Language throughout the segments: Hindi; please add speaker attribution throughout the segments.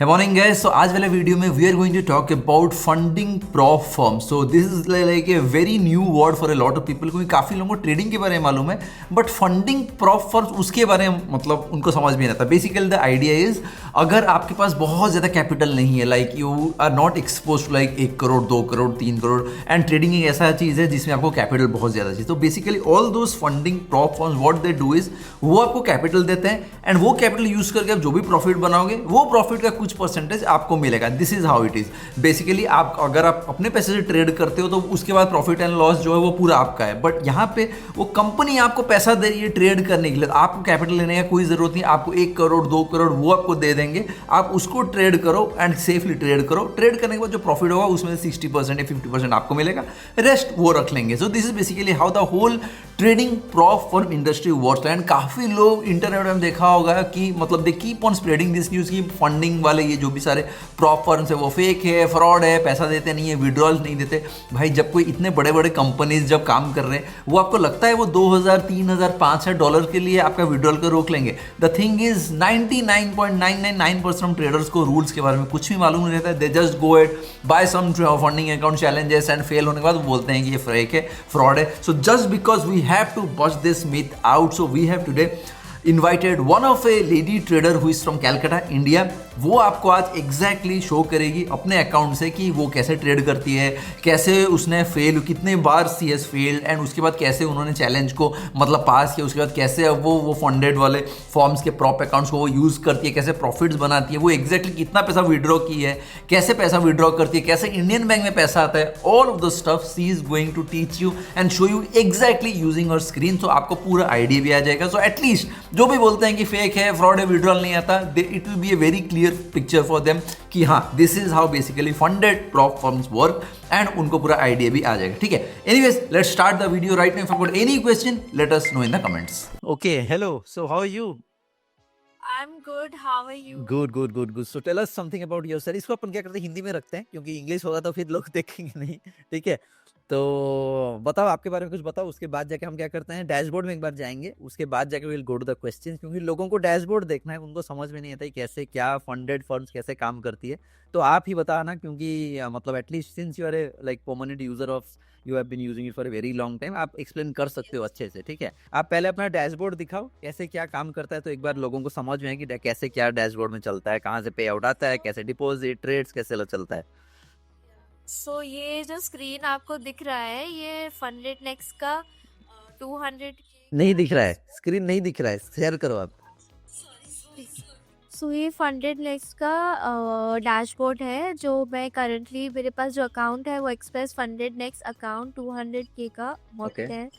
Speaker 1: Hey morning guys, so आज वाले वीडियो में we are going to talk about funding prop firm. So this is like a very new word for a lot of people क्योंकि काफ़ी लोगों को ट्रेडिंग के बारे में मालूम है बट फंडिंग प्रॉप फर्म उसके बारे में मतलब उनको समझ में नहीं आता. बेसिकली द आइडिया इज अगर आपके पास बहुत ज़्यादा कैपिटल नहीं है like you are not expose to like 1 crore 2 crore 3 crore and trading एक ऐसा चीज़ है जिसमें आपको कैपिटल बहुत ज़्यादा चाहिए. तो basically all those funding prop firms what they do is वो आपको कैपिटल देते हैं एंड वो कैपिटल यूज करके आप जो भी प्रॉफिट बनाओगे वो प्रॉफिट का कुछ परसेंटेज आपको मिलेगा. This is how it is. Basically आप अगर आप अपने पैसे से ट्रेड करते हो तो उसके बाद प्रॉफिट एंड लॉस जो है वो पूरा आपका है. बट यहाँ पे वो कंपनी आपको पैसा दे रही है ट्रेड करने के लिए. आपको कैपिटल लेने का कोई जरूरत नहीं. आपको 1 करोड़ 2 करोड़ वो आपको दे देंगे. आप उसको ट्रेड करो एंड सेफली ट्रेड करो. ट्रेड करने के बाद जो प्रॉफिट होगा उसमें 60% या 50% आपको मिलेगा. रेस्ट वो रख लेंगे. So this is basically how the whole trading prop firm industry works. And काफी लोग इंटरनेट में देखा होगा कि मतलब they keep on spreading this news की फंडिंग वाले ये जो भी सारे प्रॉप फर्म्स है वो फेक है, फ्रॉड है, पैसा देते नहीं है, विड्रॉल नहीं देते. भाई जब कोई इतने बड़े बड़े कंपनीज जब काम कर रहे हैं वो आपको लगता है वो 2000 3000 5000 डॉलर के लिए आपका विड्रॉल को रोक लेंगे. द थिंग इज 99.999% ट्रेडर्स को रूल्स के बारे में कुछ भी मालूम नहीं रहता है. They just go at buy some funding account challenges and fail होने के बाद बोलते हैं कि ये फेक है, फ्रॉड है. So just because we have to bust this myth out, so we have today invited one of a lady trader who is from Calcutta, India. वो आपको आज एग्जैक्टली शो करेगी अपने अकाउंट से कि वो कैसे ट्रेड करती है, कैसे उसने फेल, कितने बार सी एस फेल्ड एंड उसके बाद कैसे उन्होंने चैलेंज को मतलब पास किया. उसके बाद कैसे अब वो फंडेड वाले फॉर्म्स के प्रॉप अकाउंट्स को वो यूज़ करती है, कैसे प्रॉफिट्स बनाती है, वो एग्जैक्टली कितना पैसा विड्रॉ की है, कैसे पैसा विड्रॉ करती है, कैसे इंडियन बैंक में पैसा आता है. All of the stuff she is going to teach you and show you exactly using your screen. So आपको पूरा आइडिया भी आ जाएगा. सो एटलीस्ट जो भी बोलते हैं कि फेक है, फ्रॉड है, विड्रॉल नहीं आता, it will be a very clear picture for them कि हाँ this is how basically funded prop firms work and उनको पूरा आइडिया भी आ जाएगा. ठीक है. Anyways let's start the video right now. If you got any question let us know in the comments. Okay, hello. So how are you?
Speaker 2: I'm good. How are you?
Speaker 1: Good good good good. So tell us something about yourself. इसको अपन क्या करते हैं हिंदी में रखते हैं क्योंकि इंग्लिश होगा तो फिर लोग देखेंगे नहीं. ठीक है. तो बताओ आपके बारे में कुछ बताओ. उसके बाद जाके हम क्या करते हैं डैशबोर्ड में एक बार जाएंगे. उसके बाद जाके will go to the questions क्योंकि लोगों को डैशबोर्ड देखना है. उनको समझ में नहीं आता है कैसे क्या फंडेड फर्म्स कैसे काम करती है. तो आप ही बताना क्योंकि मतलब at least since you are a like permanent user of you have been using it for a very long time आप एक्सप्लेन कर सकते हो अच्छे से. ठीक है. आप पहले अपना डैशबोर्ड दिखाओ कैसे क्या काम करता है तो एक बार लोगों को समझ में है कि कैसे क्या डैशबोर्ड में चलता है, कहाँ से पे आउट आता है, कैसे डिपॉजिट ट्रेड्स कैसे चलता है.
Speaker 2: So ये जो स्क्रीन आपको दिख रहा है ये फंडेड नेक्स्ट का 200
Speaker 1: नहीं दिख रहा है. स्क्रीन नहीं दिख रहा है. शेयर करो आप.
Speaker 2: सो ये फंडेड नेक्स्ट का डैशबोर्ड है जो मैं करंटली मेरे पास जो अकाउंट है वो express funded next account 200K का मौत
Speaker 1: Okay.
Speaker 2: है.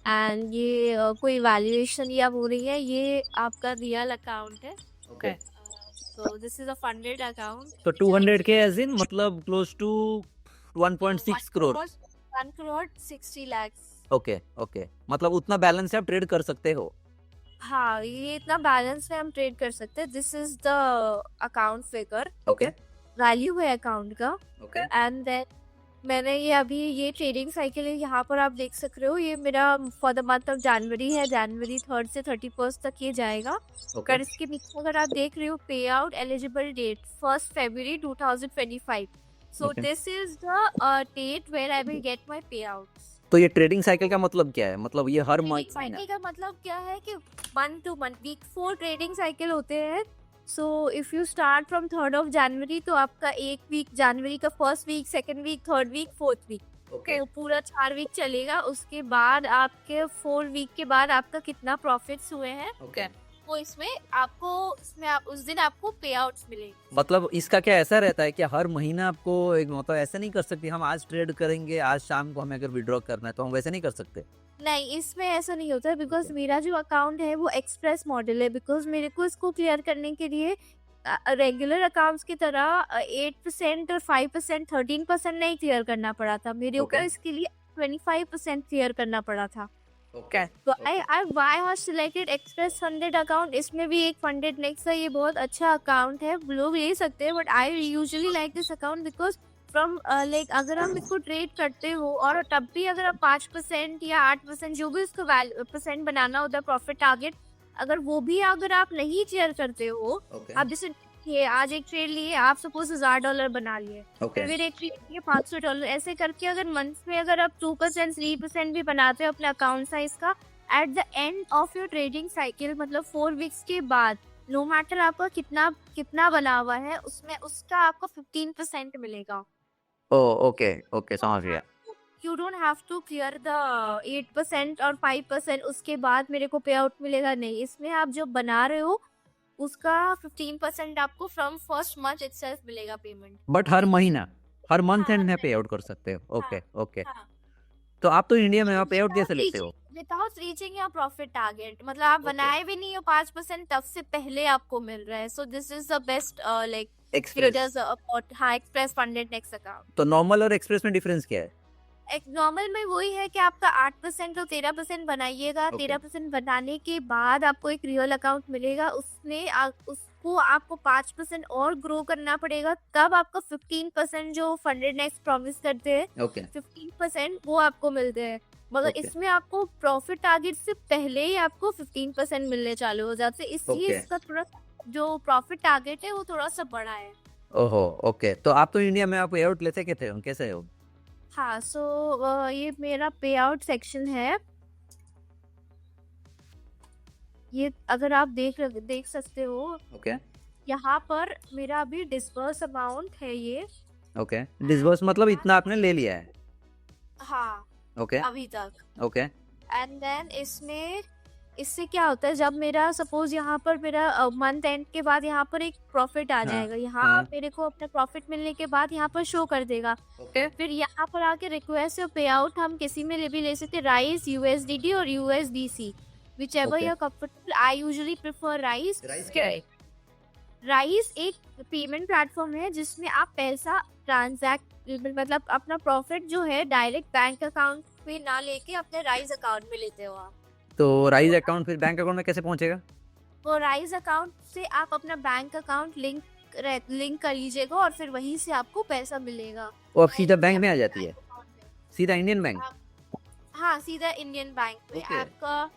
Speaker 2: एंड ये कोई वैल्यूएशन या वो नहीं है, ये आपका रियल अकाउंट है.
Speaker 1: Okay.
Speaker 2: So this is a funded account.
Speaker 1: तो 200K एज इन मतलब close to 1.6 crore.
Speaker 2: 1 crore 60 lakhs.
Speaker 1: Okay okay. मतलब उतना बैलेंस से आप ट्रेड कर सकते हो.
Speaker 2: हाँ, ये इतना बैलेंस में हम ट्रेड कर सकते हैं. This is the account figure,
Speaker 1: okay
Speaker 2: value है अकाउंट का.
Speaker 1: ओके
Speaker 2: एंड देन मैंने ये अभी ये ट्रेडिंग साइकिल है यहाँ पर आप देख सक रहे हो. ये मेरा for the month of January है. जनवरी 3rd से 31st तक ये जाएगा.
Speaker 1: ओके
Speaker 2: अगर इसके नीचे अगर आप देख रहे हो payout eligible date 1st February 2025. सो
Speaker 1: Okay.
Speaker 2: This is the date where I will get my payout.
Speaker 1: तो ये ट्रेडिंग साइकिल का मतलब क्या है? मतलब ये हर
Speaker 2: ट्रेडिंग
Speaker 1: महीना.
Speaker 2: साइकिल का मतलब क्या है कि month to month week 4 trading cycle होते हैं. So if you start from 3rd of January तो आपका एक वीक जनवरी का first week, second week, third week, fourth week,
Speaker 1: okay
Speaker 2: तो पूरा 4 वीक चलेगा. उसके बाद आपके 4 वीक के बाद आपका कितना प्रॉफिट्स हुए हैं
Speaker 1: ओके.
Speaker 2: वो इसमें आप उस दिन आपको पे आउट्स मिलेंगे.
Speaker 1: मतलब इसका क्या ऐसा रहता है कि हर महीना आपको एक मतलब ऐसा नहीं कर सकते हम आज ट्रेड करेंगे आज शाम को हमें अगर विड्रॉ करना है तो हम वैसे नहीं कर सकते.
Speaker 2: नहीं, इसमें ऐसा नहीं होता है बिकॉज मेरा जो अकाउंट है वो एक्सप्रेस मॉडल है. बिकॉज मेरे को इसको क्लियर करने के लिए रेगुलर अकाउंट्स की तरह 8% और 5% 13% नहीं क्लियर करना पड़ा था. मेरे
Speaker 1: Okay.
Speaker 2: को इसके लिए 25% क्लियर करना पड़ा था.
Speaker 1: ओके
Speaker 2: तो I have selected express funded account. इसमें भी एक फंडेड नेक्स्ट है. ये बहुत अच्छा अकाउंट है, लोग ले सकते हैं. But I usually like this account because from like अगर हम इसको ट्रेड करते हो और तब भी अगर आप 5% या 8% जो भी इसको बनाना होता है प्रॉफिट टारगेट, अगर वो भी अगर आप नहीं क्लियर करते हो,
Speaker 1: Okay.
Speaker 2: आप जैसे ये आज एक ट्रेड लिए, आप सपोज $1000 बना लिए,
Speaker 3: ओके
Speaker 2: फिर एक ट्रेड लिए $500, ऐसे करके अगर मंथ में अगर आप 2% 3% भी बनाते हो अपने अकाउंट साइज का, at the end of your trading cycle, मतलब 4 वीक्स के बाद, नो मैटर आपका कितना कितना बना हुआ है, उसमें उसका आपको 15% मिलेगा।
Speaker 3: ओ ओके ओके समझ गया।
Speaker 2: You don't have to clear the 8% और 5% उसके बाद मेरे को पे आउट मिलेगा, नहीं, इसमें आप जो बना रहे हो उसका 15% आपको फ्रॉम फर्स्ट मंथ इटसेल्फ मिलेगा पेमेंट।
Speaker 3: बट हर महीना, हर मंथ
Speaker 2: हाँ,
Speaker 3: एंड में
Speaker 2: right.
Speaker 3: पे आउट कर सकते हो। ओके
Speaker 2: हाँ,
Speaker 3: ओके।
Speaker 2: हाँ।
Speaker 3: तो आप तो इंडिया में पे आउट कैसे लेते हो?
Speaker 2: Without reaching your profit target, मतलब आप बनाए भी नहीं हो 5%, तब से पहले आपको मिल रहा है। सो this is the best like
Speaker 3: express.
Speaker 2: हाँ, एक्सप्रेस फंडेड नेक्स्ट अकाउंट।
Speaker 3: तो नॉर्मल और एक्सप्रेस में डिफरेंस क्या है?
Speaker 2: एक नॉर्मल में वही है कि आपका 8% और 13% बनाइएगा।
Speaker 3: Okay.
Speaker 2: 13% बनाने के बाद आपको एक रियल अकाउंट मिलेगा, उसमें उसको आपको 5% और ग्रो करना पड़ेगा, तब आपको 15% जो फंडेड नेक्स्ट प्रॉमिस करते हैं
Speaker 3: ओके
Speaker 2: 15% वो आपको मिलते हैं। मगर
Speaker 3: Okay.
Speaker 2: इसमें आपको प्रॉफिट टारगेट से पहले ही आपको 15% मिलने चालू हो जाते हैं, इसलिए
Speaker 3: Okay.
Speaker 2: इसका थोड़ा जो प्रॉफिट टारगेट है वो थोड़ा सा बड़ा है।
Speaker 3: ओहो ओके। तो आप तो इंडिया में आप पे आउट लेते कैसे हो?
Speaker 2: हाँ, सो ये मेरा पे आउट सेक्शन है। ये अगर आप देख सकते हो,
Speaker 3: ओके
Speaker 2: यहाँ पर मेरा अभी डिस्बर्स अमाउंट है ये।
Speaker 3: ओके। डिसबर्स मतलब इतना आपने ले लिया है?
Speaker 2: हाँ,
Speaker 3: ओके
Speaker 2: अभी तक।
Speaker 3: ओके
Speaker 2: एंड देन इससे क्या होता है, जब मेरा सपोज यहाँ पर मेरा मंथ एंड के बाद यहाँ पर एक प्रॉफिट आ
Speaker 3: हाँ,
Speaker 2: जाएगा, यहाँ
Speaker 3: हाँ।
Speaker 2: मेरे को अपना प्रॉफिट मिलने के बाद यहाँ पर शो कर देगा।
Speaker 3: ओके
Speaker 2: फिर यहाँ पर आके रिक्वेस्ट और पे आउट हम किसी में भी ले सकते हैं, राइस, USDT और USDC, whichever
Speaker 3: Okay.
Speaker 2: You're comfortable. I usually prefer Rise.
Speaker 3: Rise क्या है?
Speaker 2: राइस एक पेमेंट प्लेटफॉर्म है जिसमें आप पैसा ट्रांजैक्ट, मतलब अपना प्रॉफिट जो है डायरेक्ट बैंक अकाउंट पे ना लेके अपने राइस अकाउंट में लेते हो आप।
Speaker 3: तो राइस अकाउंट फिर बैंक अकाउंट में कैसे पहुंचेगा?
Speaker 2: वो राइस अकाउंट से आप अपना बैंक अकाउंट लिंक कर लीजिएगा और फिर वहीं से आपको पैसा मिलेगा।
Speaker 3: वो अब सीधा बैंक में आ जाती है? सीधा इंडियन बैंक?
Speaker 2: हाँ, सीधा इंडियन बैंक में
Speaker 3: Okay.
Speaker 2: आपका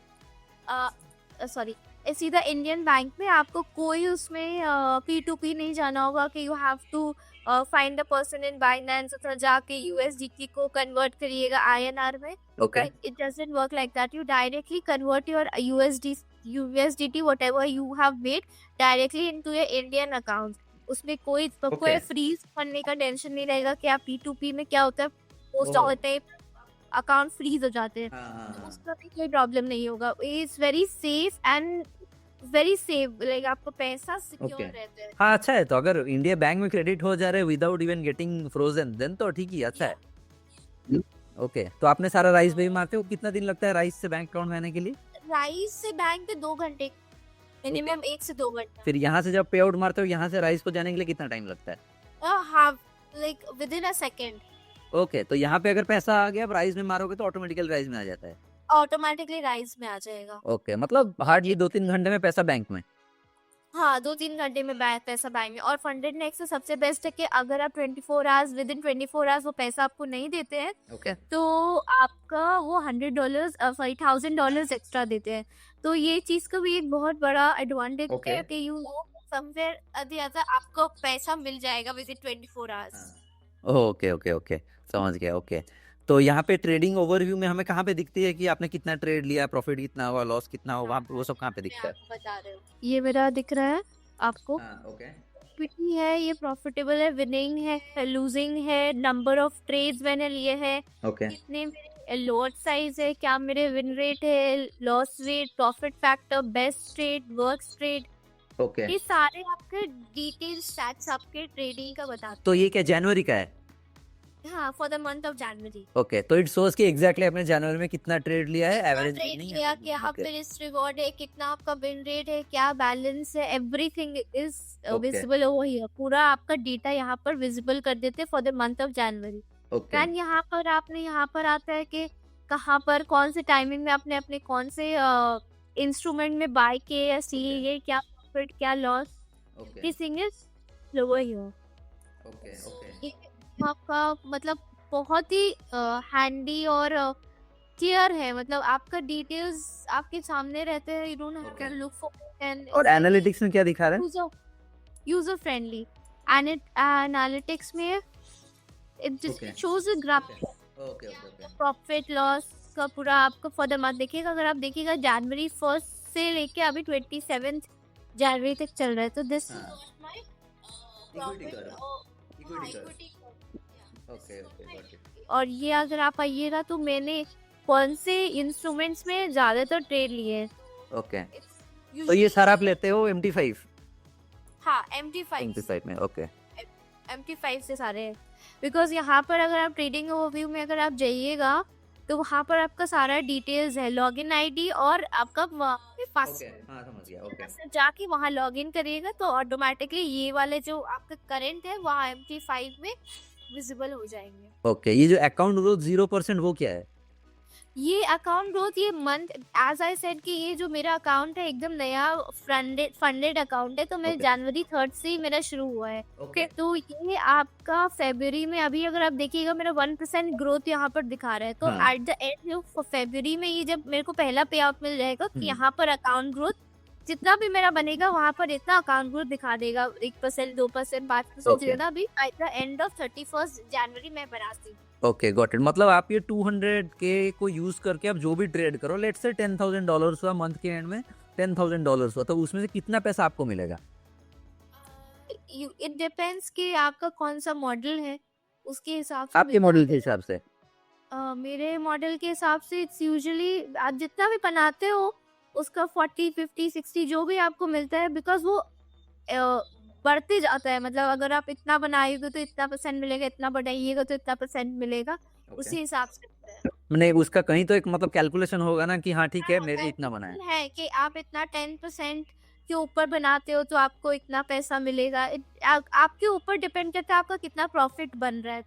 Speaker 2: सॉरी सीधा इंडियन बैंक में, आपको कोई उसमें P2P नहीं जाना होगा कि you have to find the person in Binance, जाके USDT को कन्वर्ट करिएगा INR में।
Speaker 3: Okay
Speaker 2: It doesn't work like that. You directly convert your USDT whatever you have made directly into your Indian account. उसमें कोई फ्रीज करने का टेंशन नहीं रहेगा कि आप P2P में क्या होता है, पोस्ट
Speaker 3: ओह।
Speaker 2: होते हैं अकाउंट फ्रीज हो जाते हैं,
Speaker 3: हाँ
Speaker 2: तो उसका भी कोई प्रॉब्लम नहीं होगा। It's very safe and very safe, like आपका पैसा सिक्योर
Speaker 3: Okay.
Speaker 2: रहता है।
Speaker 3: हाँ अच्छा है। तो अगर इंडिया बैंक में क्रेडिट हो जा रहा है without even getting frozen, then तो ठीक ही, अच्छा है। ओके तो आपने सारा राइस पे भी मारते हो, कितना दिन लगता है राइस से बैंक अकाउंट में आने के लिए?
Speaker 2: राइस से बैंक पे 2 घंटे, मिनिमम 1 से 2 घंटे।
Speaker 3: फिर यहाँ से जब पे आउट मारते हो, यहाँ से राइस को जाने के लिए कितना टाइम लगता है?
Speaker 2: हाँ, like with in a second
Speaker 3: okay तो यहाँ पे अगर पैसा आ गया, राइस में मारोगे तो ऑटोमेटिकली राइस में आ जाता है?
Speaker 2: ऑटोमेटिकली राइस में आ जाएगा।
Speaker 3: ओके मतलब हार्डली 2-3 घंटे में पैसा बैंक में?
Speaker 2: हाँ, 2-3 घंटे में पैसा बैंक में। और फंडेड नेक्स्ट से सबसे बेस्ट है कि अगर आप 24 आवर्स, विद इन 24 आवर्स वो पैसा आपको नहीं देते हैं,
Speaker 3: ओके
Speaker 2: तो आपका वो $100 एक्स्ट्रा देते हैं। तो ये चीज़ का भी एक बहुत बड़ा एडवांटेज
Speaker 3: Okay.
Speaker 2: है कि you know somewhere the other आपको पैसा मिल जाएगा with in 24 hours.
Speaker 3: Okay okay okay समझ गया। ओके तो यहाँ पे ट्रेडिंग ओवरव्यू में हमें कहाँ पे दिखती है कि आपने कितना ट्रेड लिया, प्रॉफिट कितना हुआ, लॉस कितना हुआ, वहाँ वो सब कहाँ पे
Speaker 2: मैं
Speaker 3: दिखता है?
Speaker 2: आपको बता रही हूँ, ये मेरा दिख रहा है आपको,
Speaker 3: ओके
Speaker 2: इक्विटी है, ये प्रॉफिटेबल है, विनिंग है, लूजिंग है, नंबर ऑफ ट्रेड्स मैंने लिए हैं,
Speaker 3: ओके
Speaker 2: कितने मेरे लॉट साइज है, क्या मेरे विन रेट है, loss rate, profit factor, best trade, worst trade,
Speaker 3: okay.
Speaker 2: ये सारे आपके डिटेल स्टैट्स आपके ट्रेडिंग का बताते
Speaker 3: तो ये क्या जनवरी का है?
Speaker 2: हैं। हाँ, for the month of January
Speaker 3: okay तो इट शोज कि एग्जैक्टली आपने जनवरी में कितना ट्रेड लिया है, एवरेज
Speaker 2: ट्रेड
Speaker 3: नहीं
Speaker 2: किया,
Speaker 3: है?
Speaker 2: क्या
Speaker 3: Okay.
Speaker 2: पे रिस्क रिवॉर्ड है, कितना आपका विन रेट है, क्या बैलेंस है, everything is
Speaker 3: Okay.
Speaker 2: Visible over here. पूरा आपका डेटा यहाँ पर विजिबल कर देते हैं for the month of January.
Speaker 3: Okay
Speaker 2: and यहाँ पर आपने यहाँ पर आता है कि कहाँ पर कौन से टाइमिंग में आपने अपने कौन से इंस्ट्रूमेंट में बाय किए या सील किए, क्या प्रॉफिट क्या loss,
Speaker 3: okay
Speaker 2: everything is over here.
Speaker 3: Okay okay
Speaker 2: ये आपका मतलब बहुत ही हैंडी और क्लियर है, मतलब आपका डिटेल्स आपके सामने रहते हैं, you don't have
Speaker 3: Okay.
Speaker 2: To look for and
Speaker 3: और एनालिटिक्स में क्या दिखा रहा है?
Speaker 2: User friendly and it analytics में it
Speaker 3: Okay.
Speaker 2: Shows a graph
Speaker 3: okay okay okay
Speaker 2: profit loss का पूरा आपका फॉर द मंथ देखिएगा। अगर आप देखिएगा जनवरी 1 से लेके अभी 27 जनवरी तक चल रहा है, तो this
Speaker 3: equity equity okay okay got it
Speaker 2: और ये अगर आप आइएगा तो मैंने कौन से इंस्ट्रूमेंट्स में ज्यादातर ट्रेड लिए हैं।
Speaker 3: ओके तो ये सारा आप लेते हो MT5
Speaker 2: हाँ MT5
Speaker 3: MT5 में ओके
Speaker 2: MT5 से सारे हैं, बिकॉज यहाँ पर अगर आप ट्रेडिंग ओवरव्यू में अगर आप जाइएगा तो वहाँ पर आपका सारा डिटेल्स है, लॉगिन आईडी और आपका पासवर्ड।
Speaker 3: हाँ समझ गया ओके
Speaker 2: जाके वहाँ लॉगिन करिएगा तो ऑटोमेटिकली ये वाले जो आपका करंट है वहाँ MT5 में विजिबल हो जाएंगे।
Speaker 3: ओके ये जो अकाउंट ग्रोथ 0% वो क्या है
Speaker 2: ये अकाउंट ग्रोथ ये मंथ एज आई सेड कि ये जो मेरा अकाउंट है एकदम नया फंडेड अकाउंट है, तो मैं
Speaker 3: Okay.
Speaker 2: जनवरी 3 से ही मेरा शुरू हुआ है।
Speaker 3: ओके
Speaker 2: तो ये आपका फरवरी में अभी अगर आप देखिएगा मेरा 1% ग्रोथ यहाँ पर दिखा रहा है, तो
Speaker 3: हाँ।
Speaker 2: At the end of February में ये जब मेरे को पहला पे आउट मिल जाएगा कि
Speaker 3: हम्म।
Speaker 2: यहाँ पर अकाउंट ग्रोथ जितना भी मेरा बनेगा वहाँ पर इतना अकाउंट ग्रोथ दिखा देगा, 1% 2% 5%
Speaker 3: Okay.
Speaker 2: जितना भी एट द एंड ऑफ 31 जनवरी मैं बनाती हूँ।
Speaker 3: ओके गॉट इट मतलब आप ये 200K को यूज करके आप जो भी ट्रेड करो लेट्स से $10,000 हुआ मंथ के एंड में $10,000 हुआ तो उसमें से कितना पैसा आपको मिलेगा
Speaker 2: इट डिपेंड्स कि आपका कौन सा मॉडल है उसके हिसाब से
Speaker 3: आपके मॉडल के हिसाब से
Speaker 2: मेरे मॉडल के हिसाब से इट्स यूजुअली आप जितना भी बनाते हो उसका 40 50 60 जो भी आपको मिलता है, बिकॉज वो बढ़ते जाता है। मतलब अगर आप इतना बनाएंगे तो इतना % मिलेगा, इतना बढ़ाइएगा तो इतना % मिलेगा, उसी हिसाब से होता है।
Speaker 3: मैंने उसका कहीं तो एक मतलब कैलकुलेशन होगा ना कि हाँ ठीक है मेरे इतना बना है
Speaker 2: कि आप इतना 10% के ऊपर बनाते हो तो आपको इतना पैसा मिलेगा। आपके ऊपर डिपेंड करता है आपका कितना प्रॉफिट बन रहा है,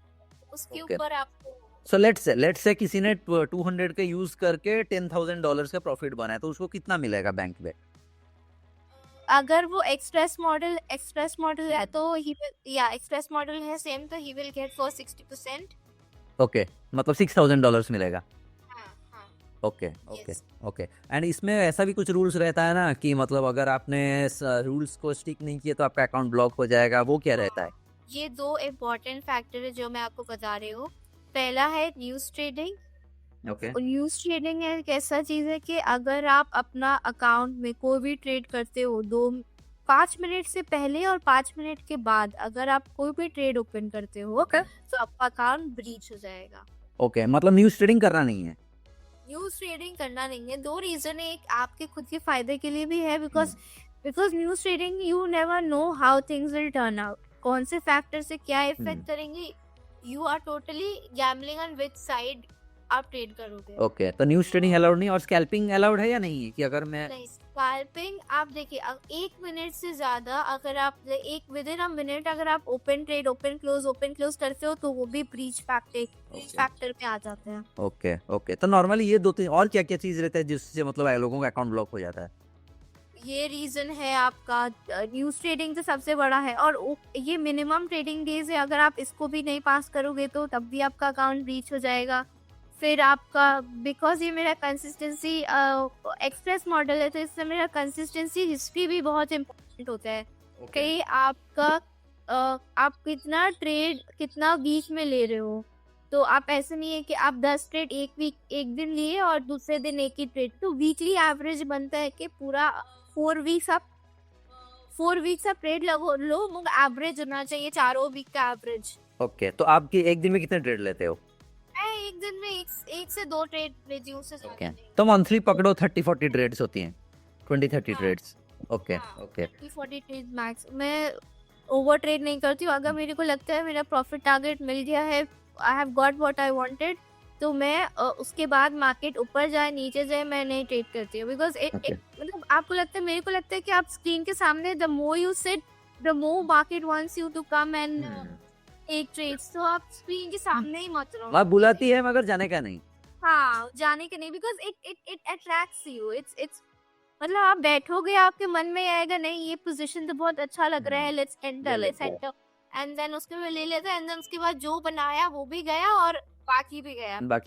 Speaker 2: उसके
Speaker 3: Okay.
Speaker 2: ऊपर आपको
Speaker 3: सो लेट्स से किसी ने 200K यूज करके $10,000 का प्रॉफिट बनाया तो उसको कितना मिलेगा बैंक में
Speaker 2: अगर वो एक्सप्रेस मॉडल है तो एक्सप्रेस मॉडल है सेम तो he will get for 60%।
Speaker 3: Okay मतलब $6,000 मिलेगा
Speaker 2: हाँ।
Speaker 3: ओके ओके ओके एंड इसमें ऐसा भी कुछ रूल्स रहता है ना कि मतलब अगर आपने रूल्स को स्टिक नहीं किए तो आपका अकाउंट ब्लॉक हो जाएगा, वो क्या रहता है
Speaker 2: ये 2 इम्पोर्टेंट फैक्टर है जो मैं आपको बता रही हूँ। पहला है news trading.
Speaker 3: Okay
Speaker 2: news trading एक ऐसा चीज़ है कि अगर आप अपना अकाउंट में कोई भी ट्रेड करते हो 5 मिनट से पहले और 5 मिनट के बाद अगर आप कोई भी ट्रेड ओपन करते हो तो आपका अकाउंट ब्रीच हो जाएगा।
Speaker 3: ओके मतलब न्यूज़ ट्रेडिंग करना नहीं है
Speaker 2: न्यूज़ ट्रेडिंग करना नहीं है। 2 रीजन है, एक आपके खुद के फायदे के लिए भी है because news trading you never know how things will turn out, कौन से फैक्टर से क्या इफेक्ट करेंगे। You are totally gambling on which side आप ट्रेड करोगे।
Speaker 3: ओके तो न्यूज़ ट्रेडिंग अलाउड नहीं और स्कैल्पिंग अलाउड है या नहीं कि अगर मैं
Speaker 2: नहीं, स्कैल्पिंग आप देखिए 1 मिनट से ज्यादा अगर आप विद इन अ मिनट अगर आप ओपन क्लोज करते हो तो वो भी ब्रीच फैक्टर पे आ जाते हैं।
Speaker 3: ओके ओके तो नॉर्मली ये 2-3 और क्या क्या चीज रहता है जिससे मतलब लोगों का अकाउंट ब्लॉक हो जाता है
Speaker 2: ये रीजन है आपका। न्यूज़ ट्रेडिंग तो सबसे बड़ा है और ये मिनिमम ट्रेडिंग डेज है, अगर आप इसको भी नहीं पास करोगे तो तब भी आपका अकाउंट ब्रीच हो जाएगा। फिर आपका बिकॉज ये मेरा कंसिस्टेंसी एक्सप्रेस मॉडल है तो इससे मेरा कंसिस्टेंसी हिस्ट्री भी बहुत इम्पोर्टेंट होता है कि आपका आप कितना वीक में ले रहे हो। तो आप ऐसे नहीं है कि आप 10 ट्रेड एक दिन लिए और दूसरे दिन एक ही ट्रेड, तो वीकली एवरेज बनता है कि पूरा 4 वीक्स आप ट्रेड लो, मगर एवरेज होना चाहिए 4 वीक का एवरेज।
Speaker 3: ओके तो आपकी एक दिन में कितने ट्रेड लेते हो
Speaker 2: मैं एक दिन में एक से 2 ट्रेड लेती हूँ, उससे ज्यादा
Speaker 3: ओके
Speaker 2: नहीं।
Speaker 3: तो मंथली पकड़ो 30-40 ट्रेड्स होती हैं 20-30 trades okay okay
Speaker 2: 40 trade max. मैं ओवर ट्रेड नहीं करती हूँ। अगर मेरे को लगता है मेरा प्रॉफिट टारगेट मिल गया है, I have got what I wanted, तो मैं उसके बाद मार्केट ऊपर जाए नीचे जाए मैं नहीं ट्रेड करती हूँ। बिकॉज मतलब आपको लगता है, मेरे को लगता है कि आप स्क्रीन के सामने the more you sit the more market wants you to come and एक ट्रेड्स, तो आप स्क्रीन के सामने ही मत रहो।
Speaker 3: आप बुलाती है मगर जाने का नहीं
Speaker 2: हाँ, जाने के नहीं, because it attracts you. It's मतलब आप बैठोगे आपके मन में आएगा नहीं ये पोजीशन तो बहुत अच्छा लग रहा है, लेट्स एंटर एंड देन उसके में ले लेते हैं एंड देन उसके बाद जो बनाया वो भी गया और बाकी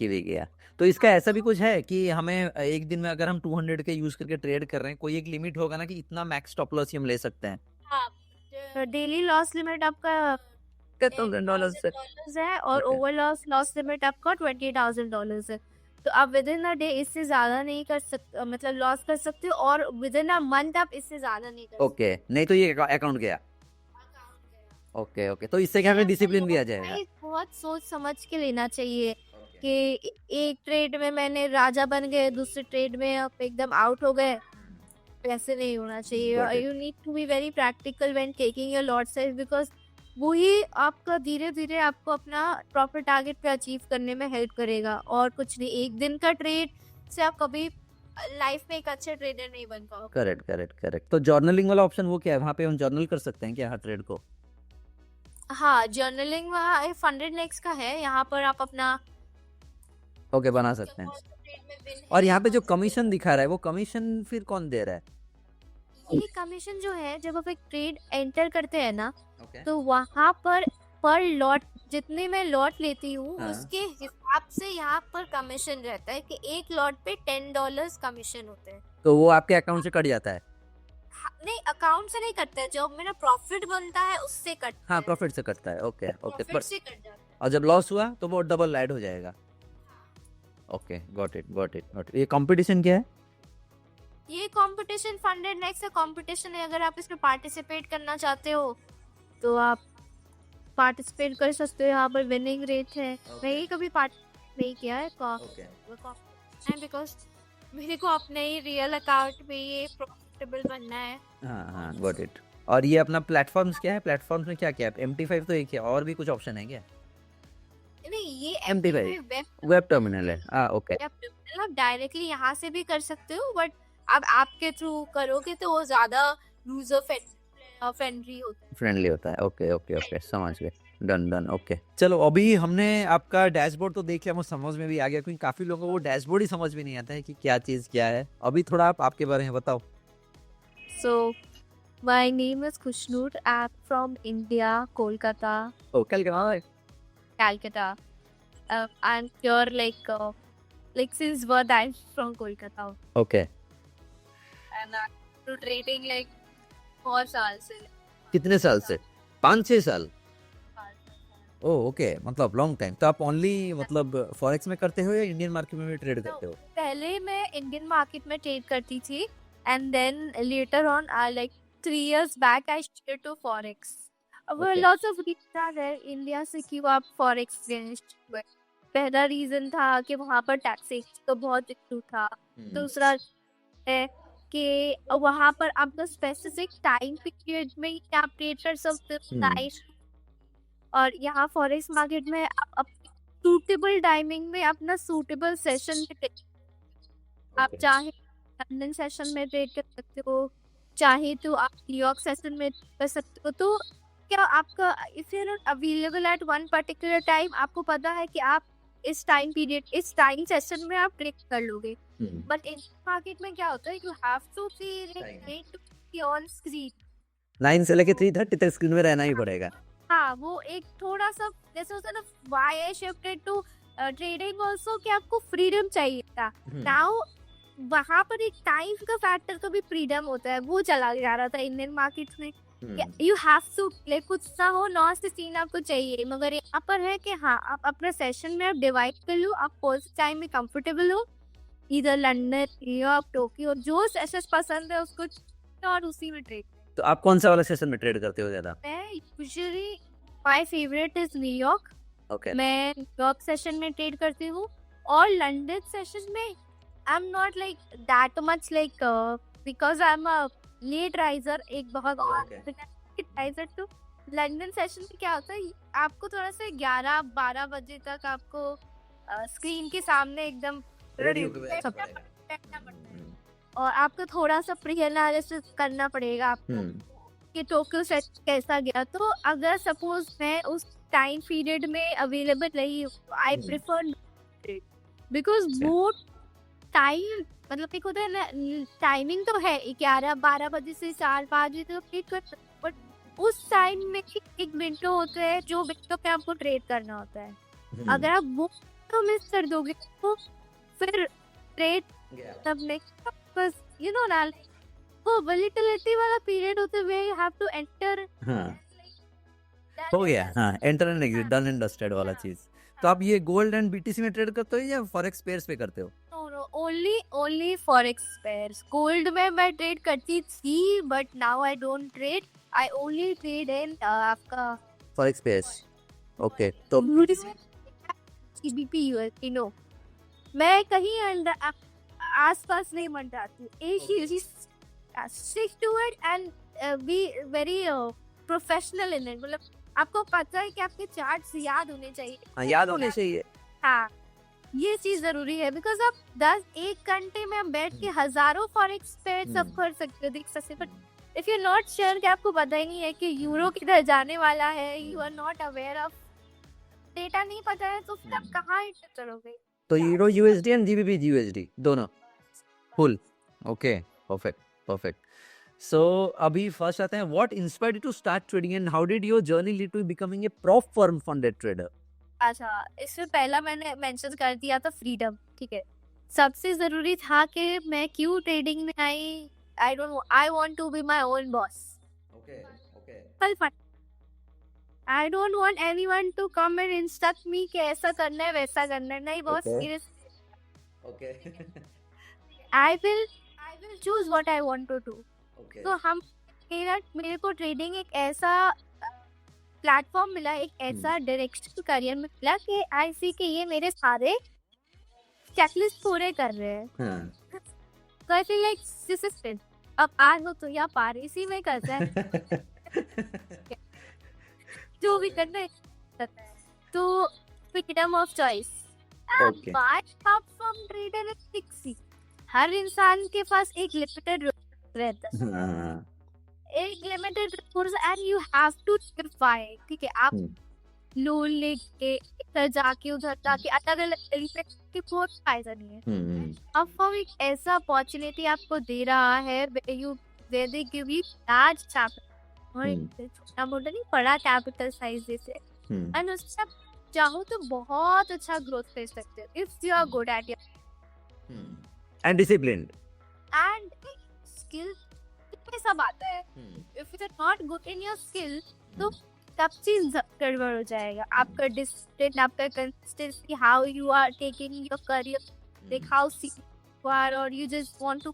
Speaker 2: भी गया।
Speaker 3: तो इसका ऐसा भी कुछ है कि हमें एक दिन में अगर हम 200 के यूज करके ट्रेड कर रहे हैं कोई एक लिमिट होगा ना कि इतना मैक्स स्टॉप लॉस हम ले सकते हैं
Speaker 2: हाँ, डेली लॉस लिमिट आपका
Speaker 3: $10,000 से
Speaker 2: $10,000 है और
Speaker 3: Okay.
Speaker 2: ओवर लॉस लिमिट आपका $20,000 है। तो आप विद इन अ डे इससे ज़्यादा नहीं कर सकते, मतलब लॉस कर सकते हो, और विद इन अ मंथ आप इससे ज़्यादा नहीं कर सकते।
Speaker 3: ओके, नहीं तो ये अकाउंट गया। ओके ओके, तो इससे क्या हमें डिसिप्लिन भी आ जाएगा।
Speaker 2: भाई बहुत सोच समझ के लेना चाहिए कि एक ट्रेड में मैंने राजा बन गए, दूसरे ट्रेड में आप एकदम आउट हो गए, वैसे नहीं होना
Speaker 3: Got
Speaker 2: चाहिए।
Speaker 3: it.
Speaker 2: You need to be very practical when taking your lot size, because वही आपका धीरे धीरे आपको अपना प्रॉपर टारगेट पे अचीव करने में हेल्प करेगा, और कुछ नहीं। एक दिन का ट्रेड से आप कभी लाइफ में एक अच्छे ट्रेडर नहीं बन पाओगे।
Speaker 3: Correct correct correct. तो जर्नलिंग वाला ऑप्शन वो क्या है, वहाँ पे हम जर्नल कर सकते हैं क्या हर ट्रेड को।
Speaker 2: हाँ, जर्नलिंग वहाँ फंडेड नेक्स का है, यहाँ पर आप अपना
Speaker 3: ओके बना सकते हैं। और यहाँ पे जो कमीशन दिखा रहा है वो कमीशन फिर कौन दे रहा है।
Speaker 2: ये कमीशन जो है, जब आप एक ट्रेड एंटर करते हैं ना,
Speaker 3: ओके
Speaker 2: तो वहाँ पर लॉट जितने मैं लॉट लेती हूँ
Speaker 3: हाँ।
Speaker 2: उसके हिसाब से यहाँ पर कमीशन रहता है कि एक लॉट पे $10 कमीशन होते हैं।
Speaker 3: तो वो आपके अकाउंट से कट जाता है।
Speaker 2: नहीं, अकाउंट से नहीं कटता है, जो मेरा प्रॉफिट बनता है उससे कटता
Speaker 3: हाँ
Speaker 2: है।
Speaker 3: प्रॉफिट से कटता है। ओके ओके,
Speaker 2: प्रॉफिट से कट जाता है।
Speaker 3: और जब लॉस हुआ तो वो डबल ऐड हो जाएगा। Okay got it got it got it. ये कंपटीशन क्या है।
Speaker 2: ये कंपटीशन फंडेड नेक्स्ट का कंपटीशन है। अगर आप इसमें पार्टिसिपेट करना चाहते हो तो आप पार्टिसिपेट कर सकते हो। यहाँ पर विनिंग रेट है। मैंने कभी पार्टिसिपेट नहीं किया है बिकॉज मेरे को अपने ही रियल अकाउंट में ये प्रॉफिटेबल बनना है।
Speaker 3: हाँ हाँ गॉट इट। और ये अपना प्लेटफॉर्म्स क्या है, प्लेटफॉर्म्स में क्या क्या है। MT5 तो एक है, और भी कुछ ऑप्शन है क्या।
Speaker 2: नहीं, ये
Speaker 3: MT5 वेब टर्मिनल है। हाँ ओके
Speaker 2: आप डायरेक्टली यहाँ से भी कर सकते हो, बट अब आपके थ्रू करोगे तो वो ज्यादा यूजर फ्रेंडली होता है।
Speaker 3: फ्रेंडली होता है। ओके ओके ओके समझ गए। Done done okay. चलो अभी हमने आपका डैशबोर्ड तो देख लिया, मुझे समझ में भी आ गया, क्योंकि काफी लोगों को वो डैशबोर्ड ही समझ में नहीं आता है कि क्या चीज क्या है। अभी थोड़ा आप आपके बारे में बताओ।
Speaker 2: So, my name is Kushnur. I'm from India, Kolkata,
Speaker 3: ओ कल
Speaker 2: Calcutta. I'm here like since birth I'm from Kolkata,
Speaker 3: okay.
Speaker 2: and I'm into trading like 4 साल से।
Speaker 3: कितने साल से। 5-6 साल। ओ ओके, मतलब लॉन्ग टाइम। तो आप ओनली मतलब फॉरेक्स में करते हो या इंडियन मार्केट में भी ट्रेड करते हो।
Speaker 2: पहले मैं इंडियन मार्केट में ट्रेड करती थी, and then later on, like 3 years back, I shifted to forex.
Speaker 3: Okay.
Speaker 2: Lots of reasons है इंडिया से क्यों आप forex चेंज। पहला रीजन था कि वहाँ पर टैक्सेशन तो बहुत इशू था। दूसरा है कि वहाँ पर आपका स्पेसिफिक टाइम पीरियड में ही आप ट्रेड कर सकते हो प्राइस, और यहाँ फॉरेक्स मार्केट में आप सूटेबल टाइमिंग में अपना सूटेबल सेशन पे आप चाहे लंदन सेशन में ट्रेड कर सकते हो, चाहे तो आप न्यूयॉर्क सेशन में कर सकते हो। तो क्या आपका if you not available at one particular time, आपको पता है कि आप इस टाइम पीरियड इस टाइम सेशन में आप ट्रेड कर लोगे। बट इन मार्केट में क्या होता है, you have to be on screen.
Speaker 3: 9 से लेके 3:30 तक स्क्रीन में रहना ही पड़ेगा।
Speaker 2: हाँ, वो एक थोड़ा सा जैसे होता है ना, why I shifted to trading also, कि आपको फ्रीडम चाहिए था। नाउ वहाँ पर एक टाइम का फैक्टर का भी फ्रीडम होता है, वो चला जा रहा था इंडियन मार्केट में। यू हैव टू कुछ सा हो 9 से 3 आपको चाहिए, मगर यहाँ पर है कि हाँ, आप अपने सेशन में आप डिवाइड कर लो, आप कौन से टाइम में कंफर्टेबल हो, इधर लंदन, न्यूयॉर्क, टोक्यो, जो सेशन पसंद है उसको और उसी में ट्रेड।
Speaker 3: तो आप कौन सा वाला सेशन में ट्रेड करते हो ज्यादा।
Speaker 2: मैं usually my favourite is New York.
Speaker 3: Okay
Speaker 2: मैं न्यूयॉर्क सेशन में ट्रेड करती हूँ, और लंदन सेशन में I am not like that much like because I am a late riser, एक बहुत राइजर। तो लंदन सेशन में क्या होता है, आपको थोड़ा सा 11-12 बजे तक आपको स्क्रीन के सामने एकदम
Speaker 3: रेडी
Speaker 2: और आपको थोड़ा सा प्री एनालिसिस करना पड़ेगा आपको कि टोक्यो सेशन कैसा गया। तो अगर सपोज मैं उस टाइम पीरियड में अवेलेबल नहीं हूँ, आई प्रेफर बिकॉज वो टाइम मतलब एक होता है ना, टाइमिंग तो है 11-12 बजे से 4-5 बजे तक ट्रेड कर, बट उस टाइम में एक विंडो होता है जो विंडो पे आपको ट्रेड करना होता है। अगर आप वो तो मिस कर दोगे तो फिर ट्रेड तब नेक्स्ट बस यू नो ना वो वोलेटिलिटी वाला पीरियड होता है where you have to enter
Speaker 3: हाँ हो गया, हाँ enter and exit, done and dusted वाला चीज। तो आप ये गोल्ड एंड बीटीसी में ट्रेड करते हो या फॉरेक्स पेयर्स पे करते हो?
Speaker 2: No, only forex pairs. Gold में मैं ट्रेड करती थी, but now I don't trade. I only trade in आपका
Speaker 3: फॉरेक्स पेयर्स, ओके। तो
Speaker 2: CBP USD नो। मैं कहीं आसपास नहीं मंडराती। एक ही stick to it and be very professional in it. मतलब आपको पता है कि आपके चार्ट्स याद होने चाहिए।
Speaker 3: हाँ, याद होने चाहिए।
Speaker 2: हाँ, ये चीज जरूरी है बिकॉज आप 1 घंटे में आप बैठ के हजारों फॉरेक्स पेयर सब कर सकते हो, देख सकते हो। But if you not sure कि आपको पता ही नहीं है कि यूरो किधर जाने वाला है, you are not aware of, data नहीं पता है, तो फिर आप कहाँ इंटर करोगे?
Speaker 3: तो euro USD and GBP USD दोनों full, okay, perfect perfect. So अभी फर्स्ट आते हैं, what inspired you to start trading and how did your journey lead to becoming a prop firm funded trader?
Speaker 2: अच्छा, इससे पहला मैंने मेंशन कर दिया था फ्रीडम, ठीक है। सबसे जरूरी था कि मैं क्यों ट्रेडिंग में आई। I want to be my own boss.
Speaker 3: Okay okay
Speaker 2: I don't want anyone to come and instruct me कि ऐसा करना है वैसा करना है। नहीं boss,
Speaker 3: okay
Speaker 2: I will choose what I want to do.
Speaker 3: Okay
Speaker 2: तो मेरे को ट्रेडिंग एक ऐसा प्लेटफॉर्म मिला, एक ऐसा डायरेक्शन करियर में मिला कि आई सी कि ये मेरे सारे चेकलिस्ट पूरे कर रहे हैं।
Speaker 3: हाँ
Speaker 2: तो I feel like this is it. अब आज हो तो या पार, इसी में करता है जो भी करना है करता है। तो freedom of choice
Speaker 3: Okay.
Speaker 2: From trader at 60। हर इंसान के पास एक लिमिटेड रहता है,
Speaker 3: हाँ
Speaker 2: एक limited resource and you have to सिर्फाई, ठीक है। आप लोन लेके इधर जाके उधर जाके अलग अलग तरीके की बहुत फायदा नहीं है। अब हम एक ऐसा अपॉर्चुनिटी आपको दे रहा है you they they give you large capital, और छोटा मोटा नहीं, बड़ा कैपिटल साइज जैसे, एंड उससे आप चाहो तो बहुत अच्छा ग्रोथ कर सकते हो if you are good at your
Speaker 3: and disciplined
Speaker 2: and skill में सब आता है। If you are not good in your skill तो सब चीज गड़बड़ हो जाएगा। आपका डिसिप्लिन, आपका consistency, how you are taking your career, like how serious you are, और you just want to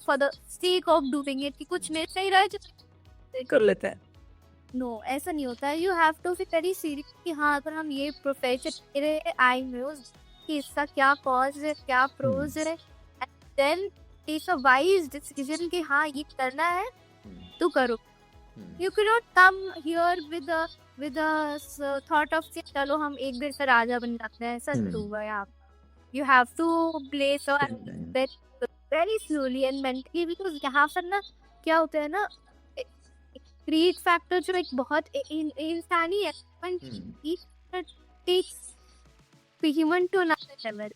Speaker 2: for the sake of doing it कि कुछ मिल नहीं रहा है जो
Speaker 3: कर लेते हैं।
Speaker 2: नो ऐसा नहीं होता है। You have to be very serious कि हाँ अगर हम ये प्रोफेशन मेरे आई नो कि इसका क्या कॉज है, क्या प्रोज है, and then take a wise decision कि हाँ ये करना है तो करो। You can not come here with a thought of चलो हम एक दिन से राजा बन जाते हैं, ऐसा नहीं होगा यहाँ। You have to place very slowly and mentally, because यहाँ पर ना क्या होता है ना, ग्रीड फैक्टर जो एक बहुत इंसानी है, ह्यूमन टू अनदर लेवल।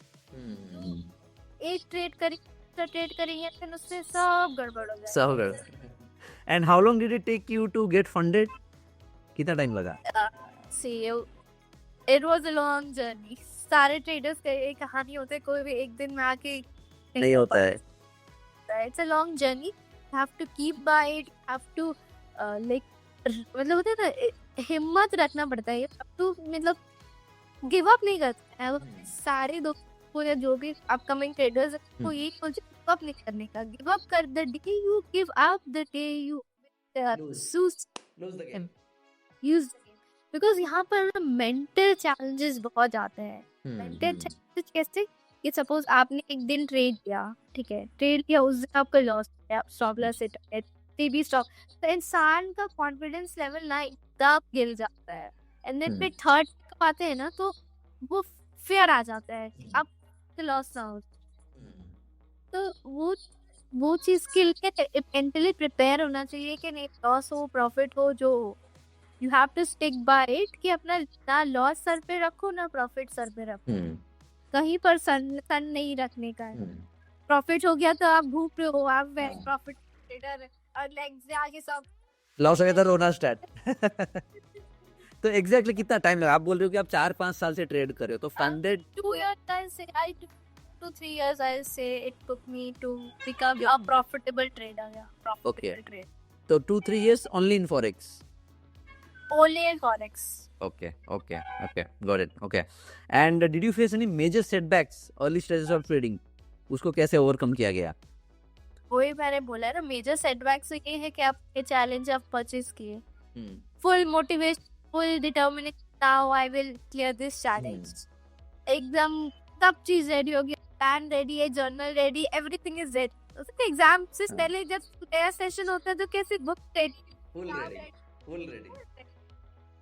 Speaker 2: एक ट्रेड करेंगे फिर उससे सब गड़बड़ हो जाएगा,
Speaker 3: सब गड़बड़। And how long did it take you to get funded? कितना टाइम लगा?
Speaker 2: See it was a long journey. सारे ट्रेडर्स का एक कहानी होता है, कोई भी एक दिन में आके
Speaker 3: नहीं होता है।
Speaker 2: It's a long journey, you have to keep by it, have to like मतलब होता है ना, हिम्मत रखना पड़ता है। तो मतलब गिव अप नहीं करते हैं सारे दोस्तों या जो भी अपकमिंग ट्रेडर्स को यही सोचे गिव अप नहीं करने का। गिव अप कर the day you give up, the day you use, because यहाँ पर ना मेंटल चैलेंजेस बहुत आते हैं। मेंटल चैलेंजेस कैसे कि सपोज आपने एक दिन ट्रेड किया, ठीक है, ट्रेड किया, उस दिन आपका लॉस है, स्टॉप लॉस है, भी स्टॉक, तो इंसान का कॉन्फिडेंस लेवल ना एकदम गिर जाता है। एंड देन पे थर्ड आते हैं ना तो वो फियर आ जाता है अब लॉस ना हो। तो वो चीज के लिए मेंटली प्रिपेयर होना चाहिए कि नहीं लॉस हो प्रॉफिट हो, जो you have to stick by it कि अपना ना लॉस सर पे रखो ना प्रॉफिट सर पे रखो, कहीं पर सन नहीं रखने का है। प्रॉफिट हो गया तो आप भूख रहे हो, आप प्रॉफिट ट्रेडर और लेग्स आगे सब
Speaker 3: लॉस हो गया तो रोना स्टार्ट। तो एग्जैक्टली कितना टाइम लगा? आप बोल रहे हो कि आप 4-5 साल से ट्रेड कर रहे हो, तो फंडेड
Speaker 2: 2 years से to 3 years, I'll say it took me to become a profitable trader. Yeah, profitable
Speaker 3: Okay.
Speaker 2: trader.
Speaker 3: So 2-3 years only in forex.
Speaker 2: Only in forex.
Speaker 3: Okay, got it. Okay, and did you face any major setbacks early stages of trading? उसको कैसे ओवरकम किया गया?
Speaker 2: वही मैंने बोला ना, मेजर सेटबैक्स ये है कि आप ये चैलेंज आप परचेज किए,
Speaker 3: Hmm.
Speaker 2: Full motivation, full determination, now I will clear this challenge, एकदम सब चीज रेडी हो गई, प्लान रेडी है, journal ready, everything is ready. उसके एग्जाम से पहले जब नया सेशन होता है तो कैसे बुक रेडी,
Speaker 3: Full ready.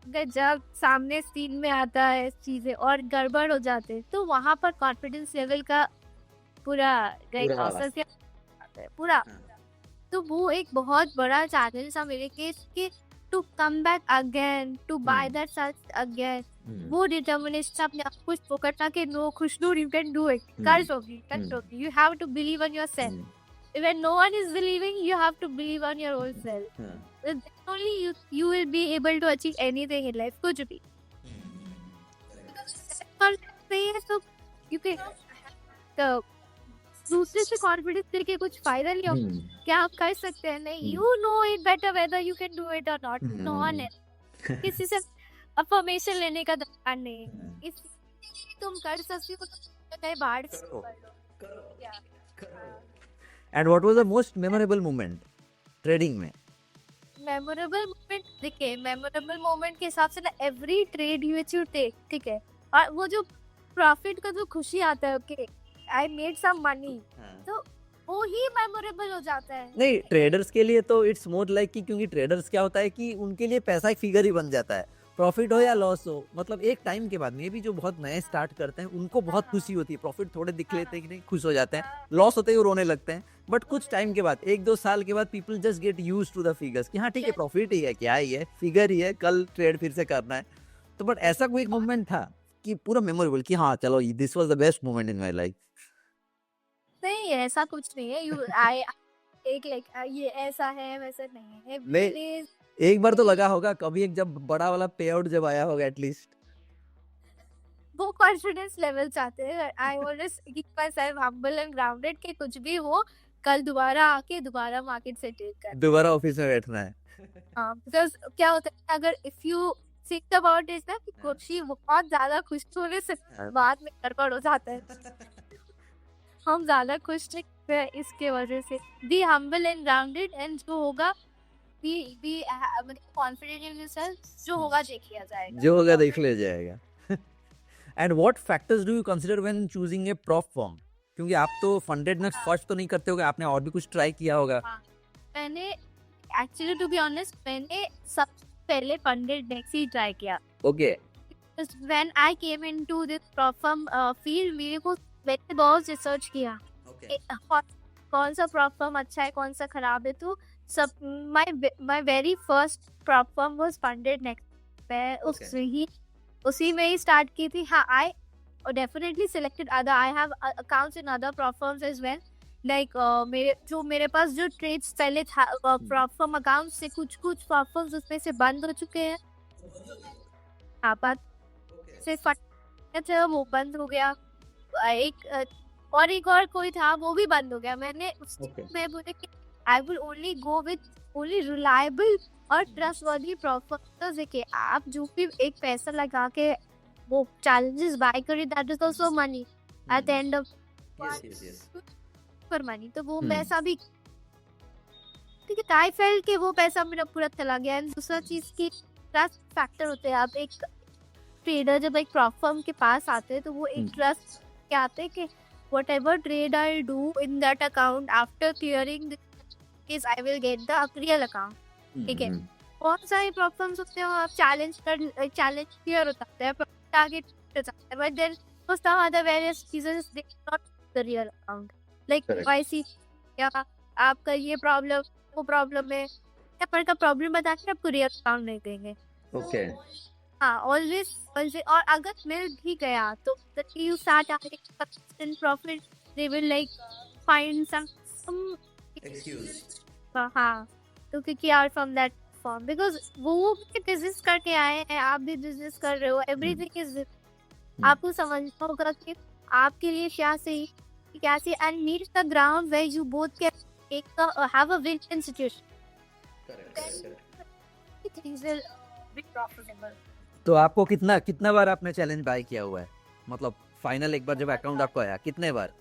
Speaker 2: अगर जब सामने सीन में आता है चीजें और गड़बड़ हो जाते हैं तो वहां पर कॉन्फिडेंस लेवल का पूरा पूरा तो वो एक बहुत बड़ा चैलेंज था मेरे केस के, to come back again, to buy that such again, वो डिटर्मिनेशन अपने आप कुछ पकड़ना कि no Khushnoor, you can do it, कर दोगी, you have to believe on yourself, when no one is believing, you have to believe on your own self. Then only you will be able to achieve anything in life, कुछ भी। और सही है तो क्योंकि तो दूसरे से कॉन्फिडेंस करके कुछ फायदा नहीं होगा, क्या आप कर सकते हैं? नहीं, you know it better whether you can do it or not. No one है, किसी से अफर्मेशन लेने का दरकार नहीं है, इस तुम कर सकते हो तो चाहे बाहर से कर लो।
Speaker 3: And what was the most memorable moment trading में?
Speaker 2: मेमोरेबल मोमेंट, देखिए मेमोरेबल मोमेंट के हिसाब से ना एवरी ट्रेड यू टेक, ठीक है, और वो जो प्रॉफिट का जो खुशी आता है कि आई मेड सम मनी, तो वो ही मेमोरेबल हो जाता है।
Speaker 3: नहीं, ट्रेडर्स के लिए तो इट्स मोर लाइक कि क्योंकि ट्रेडर्स क्या होता है कि उनके लिए पैसा एक फिगर ही बन जाता है, प्रॉफिट हो या लॉस हो, मतलब एक टाइम के बाद मे भी जो बहुत नए स्टार्ट करते हैं उनको बहुत खुशी होती है, प्रॉफिट थोड़े दिख लेते हैं कि नहीं, खुश हो जाते हैं, लॉस होते ही वो रोने लगते हैं, बट कुछ टाइम के बाद 1-2 साल के बाद people just get used to the figures कि हाँ ठीक है, प्रॉफिट ही है, क्या ही है, फिगर ही है, कल ट्रेड फिर से करना है। तो बट ऐसा कोई मोमेंट था कि पूरा मेमोरेबल कि हाँ चलो this was the best moment in my life?
Speaker 2: नहीं, ऐसा कुछ नहीं है, यू आई एक लाइक ये ऐसा है वैसा नहीं है,
Speaker 3: नहीं।
Speaker 2: प्लीज।
Speaker 3: एक बार तो लगा होगा कभी, एक जब बड़ा वाला पे आउट जब आया होगा एटलीस्ट,
Speaker 2: वो कॉन्फिडेंस लेवल चाहते हैं, I always keep my self humble and grounded कि कुछ भी हो कल दोबारा आके दोबारा मार्केट से ट्रेड कर,
Speaker 3: दोबारा ऑफिस में बैठना है।
Speaker 2: हाँ, बिकॉज क्या होता है अगर if you think about it ना कि कुछ ही बहुत ज्यादा खुश होने से बाद में गड़बड़ हो जाता है, हम ज्यादा खुश नहीं हैं इसके वजह से। Be humble and grounded and जो होगा बी कॉन्फिडेंट इन योरसेल्फ, जो होगा देख लिया जाएगा,
Speaker 3: जो होगा देख लिया जाएगा। And what factors do you consider when choosing a prop firm? क्योंकि आप तो फंडेड नेक्स्ट फर्स्ट तो नहीं करते होगे, आपने और भी कुछ ट्राई किया होगा।
Speaker 2: मैंने एक्चुअली टू बी ऑनेस्ट मैंने सबसे पहले फंडेड नेक्स्ट ही ट्राई किया।
Speaker 3: Okay,
Speaker 2: when I came into this prop firm field, मेरे को मैंने बहुत रिसर्च किया कौन सा प्रॉप फर्म अच्छा है, कौन सा खराब है, तो सब my very first prop firm was funded next. मैं उसी में ही स्टार्ट की थी। हाँ, I definitely selected other, I have accounts in other prop firms as well, like मेरे पास जो ट्रेड्स पहले था प्रॉप फर्म अकाउंट से, कुछ प्रॉप फर्म्स उसमें से बंद हो चुके हैं, वो बंद हो गया, एक और कोई था वो भी बंद हो गया। मैंने मैं बोले कि I will only go with only reliable और ट्रस्टवर्दी प्रॉपर्टीज। देखिए, आप जो भी एक पैसा लगा के वो चैलेंजेस बाय करें, that is also money at the end of for money, तो वो पैसा भी ठीक है, आई फेल्ट कि वो पैसा मेरा पूरा चला गया। एंड दूसरा चीज की ट्रस्ट फैक्टर होते हैं। आप एक ट्रेडर जब एक प्रॉप फर्म के पास आते हैं तो वो एक ट्रस्ट क्या आते हैं कि whatever trade I'll do in that account after clearing this I will get the real account, ठीक है। बहुत सारे प्रॉब्लम्स होते हैं, आप चैलेंज क्लियर होता है, टारगेट हो जाता है, but then some other various reasons they not the real account, like YC या आपका ये प्रॉब्लम वो प्रॉब्लम है, या पर का प्रॉब्लम बता के आपको रियल अकाउंट नहीं देंगे।
Speaker 3: ओके,
Speaker 2: हाँ, ऑलवेज और अगर मिल भी गया तो you start having consistent profit, they will like find some
Speaker 3: excuse।
Speaker 2: हाँ, तो क्योंकि are from that form, because वो भी बिजनेस करके आए हैं, आप भी बिजनेस कर रहे हो, एवरीथिंग इज, आपको समझना होगा कि आपके लिए क्या सही, you can see and meet the ground where you both can have a win-win situation. Things will be profitable.
Speaker 3: तो आपको कितना कितना बार आपने चैलेंज बाय किया हुआ है, मतलब फाइनल एक बार जब अकाउंट आपको आया कितने बार?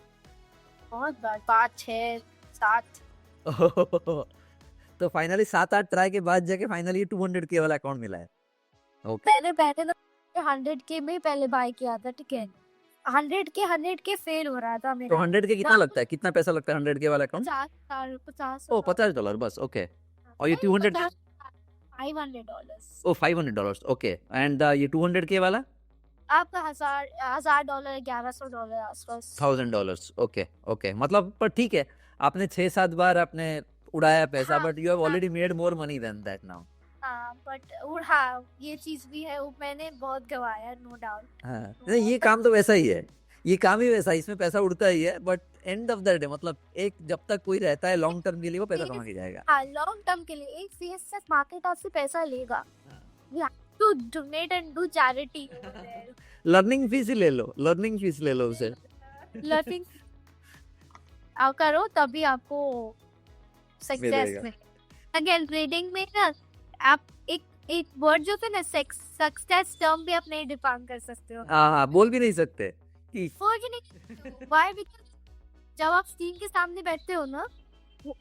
Speaker 2: बहुत बार, 5, 6, 7.
Speaker 3: तो फाइनली 7-8 ट्राई के बाद जाके फाइनली 200K वाला अकाउंट मिला है। ओके,
Speaker 2: पहले तो 100K में ही पहले बाय किया था, ठीक है। 100K फेल हो रहा था
Speaker 3: तो
Speaker 2: मेरा।
Speaker 3: 100K कितना लगता है, कितना पैसा लगता है 100K वाला अकाउंट?
Speaker 2: 50
Speaker 3: ओ $50 बस, ओके। और ये 200
Speaker 2: $500
Speaker 3: ओ $500, ओके। एंड ये 200K वाला
Speaker 2: आपका $1000 $1100 आसपास।
Speaker 3: $1000, ओके ओके। मतलब पर ठीक है, आपने 6-7 बार आपने उड़ाया पैसा, but you have already made more money than that now.
Speaker 2: हाँ, ये चीज भी है, वो मैंने बहुत गवाया, नो डाउट।
Speaker 3: हाँ, नहीं, ये काम तो वैसा ही है, ये काम ही वैसा है, इसमें पैसा उड़ता ही है, but end of the day मतलब एक जब तक कोई रहता है लॉन्ग टर्म के लिए वो पैसा कमा के जाएगा।
Speaker 2: हाँ, लॉन्ग टर्म के लिए एक सीएसएस मार्केट आपसे पैसा लेगा। To donate and do charity.
Speaker 3: Learning fees ही ले लो, लर्निंग फीस ले लो उसे।
Speaker 2: लर्निंग आप करो तभी आपको सक्सेस
Speaker 3: मिलेगा।
Speaker 2: में। अगेन ट्रेडिंग में ना आप एक वर्ड जो है ना सक्सेस टर्म भी आप नहीं डिफाइन कर सकते हो।
Speaker 3: हाँ, बोल भी नहीं सकते कि
Speaker 2: Why? Because जब आप स्क्रीन के सामने बैठते हो ना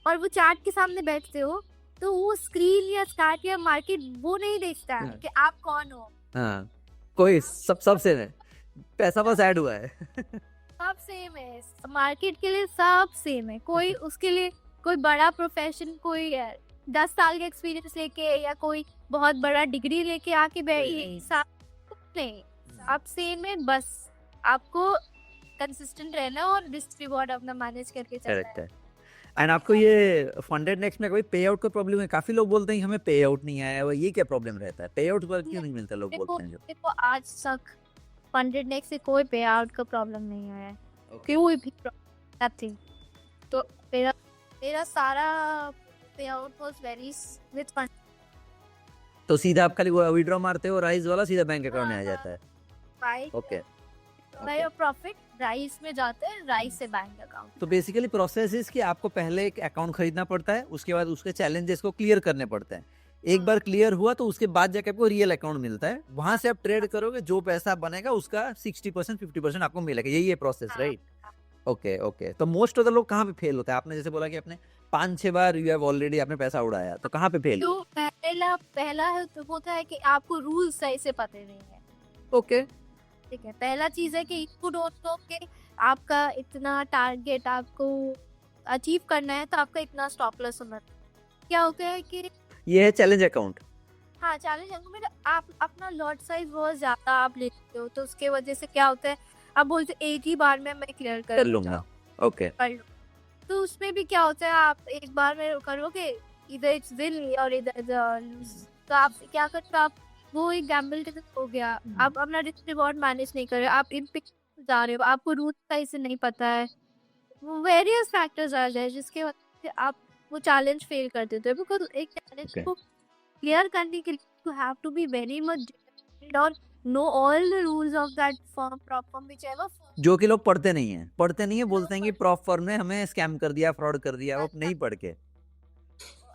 Speaker 2: और वो चार्ट के सामने बैठते हो तो वो स्क्रीन या चार्ट या मार्केट वो नहीं देखता है कि आप कौन हो।
Speaker 3: हाँ, कोई सब सेम है, पैसा बस ऐड हुआ है।
Speaker 2: सब सेम है, मार्केट के लिए सब सेम है। कोई उसके लिए कोई बड़ा प्रोफेशन, कोई 10 साल का एक्सपीरियंस लेके या कोई बहुत बड़ा डिग्री लेके आके नहीं, आप सेम है, बस आपको कंसिस्टेंट रहना और रिस्क रिवॉर्ड अपना मैनेज करके चलना
Speaker 3: करेक्ट
Speaker 2: है।
Speaker 3: है। एंड आपको ये फंडेड नेक्स्ट में कोई पे आउट का प्रॉब्लम है? काफी लोग बोलते हैं कि हमें पे आउट नहीं आया, ये क्या प्रॉब्लम रहता है, पे आउट पर क्यों नहीं मिलता, लोग बोलते हैं जो।
Speaker 2: देखो आज तक फंडेड नेक्स्ट से कोई पे आउट का प्रॉब्लम नहीं आया है, कोई भी नथिंग। तो मेरा सारा पे out was very with fund.
Speaker 3: तो सीधा आप खाली विड्रॉ मारते हो राइज वाला, सीधा बैंक अकाउंट में आ जाता है?
Speaker 2: Bye
Speaker 3: okay.
Speaker 2: By profit rice में जाते हैं, राइस से बैंक अकाउंट।
Speaker 3: तो बेसिकली प्रोसेस इज कि आपको पहले एक अकाउंट खरीदना पड़ता है, उसके बाद उसके चैलेंजेस को क्लियर करने पड़ते हैं। एक बार क्लियर हुआ तो उसके बाद जाके आपको रियल अकाउंट मिलता है, वहां से आप ट्रेड करोगे, जो पैसा बनेगा उसका 60% 50% आपको मिलेगा, यही है प्रोसेस, राइट? Okay okay. तो मोस्ट ऑफ द लोग कहाँ पे फेल होता है? आपने जैसे बोला कि आपने 5-6 बार यू हैव ऑलरेडी आपने पैसा उड़ाया, तो कहाँ पे फेल?
Speaker 2: तो पहला है तो होता है कि आपको रूल सही से पता नहीं है।
Speaker 3: ओके,
Speaker 2: ठीक है, पहला चीज है कि इसको दोस्तों के आपका इतना टारगेट आपको अचीव करना है तो आपका इतना स्टॉप लॉस होना चाहिए। क्या होता है कि
Speaker 3: ये है चैलेंज अकाउंट।
Speaker 2: हाँ, चैलेंज में आप अपना लॉट साइज बहुत ज्यादा आप लेते हो तो उसके वजह से क्या होता है, आप बोलते एक ही बार में मैं क्लियर
Speaker 3: कर लूंगा। ओके,
Speaker 2: कर लूँ। तो उसमें भी क्या होता है, आप एक बार में करोगे, इधर विन और इधर लूज, तो आप क्या करते हो, आप वो एक गैम्बल हो गया। आप अपना रिस्क रिवॉर्ड मैनेज नहीं कर रहे हो, आप इन पे जा रहे हो, आपको रूट सही से नहीं पता है, वेरियस फैक्टर्स आ जाए जिसके वजह से आप वो चैलेंज फेल कर देते हो। बिकॉज एक चैलेंज को क्लियर करने के लिए you have to be very much detailed और know all the rules of that firm, prop firm whichever.
Speaker 3: जो कि लोग पढ़ते नहीं है, बोलते हैं कि प्रॉप फर्म ने हमें स्कैम कर दिया, फ्रॉड कर दिया, वो नहीं पढ़ के।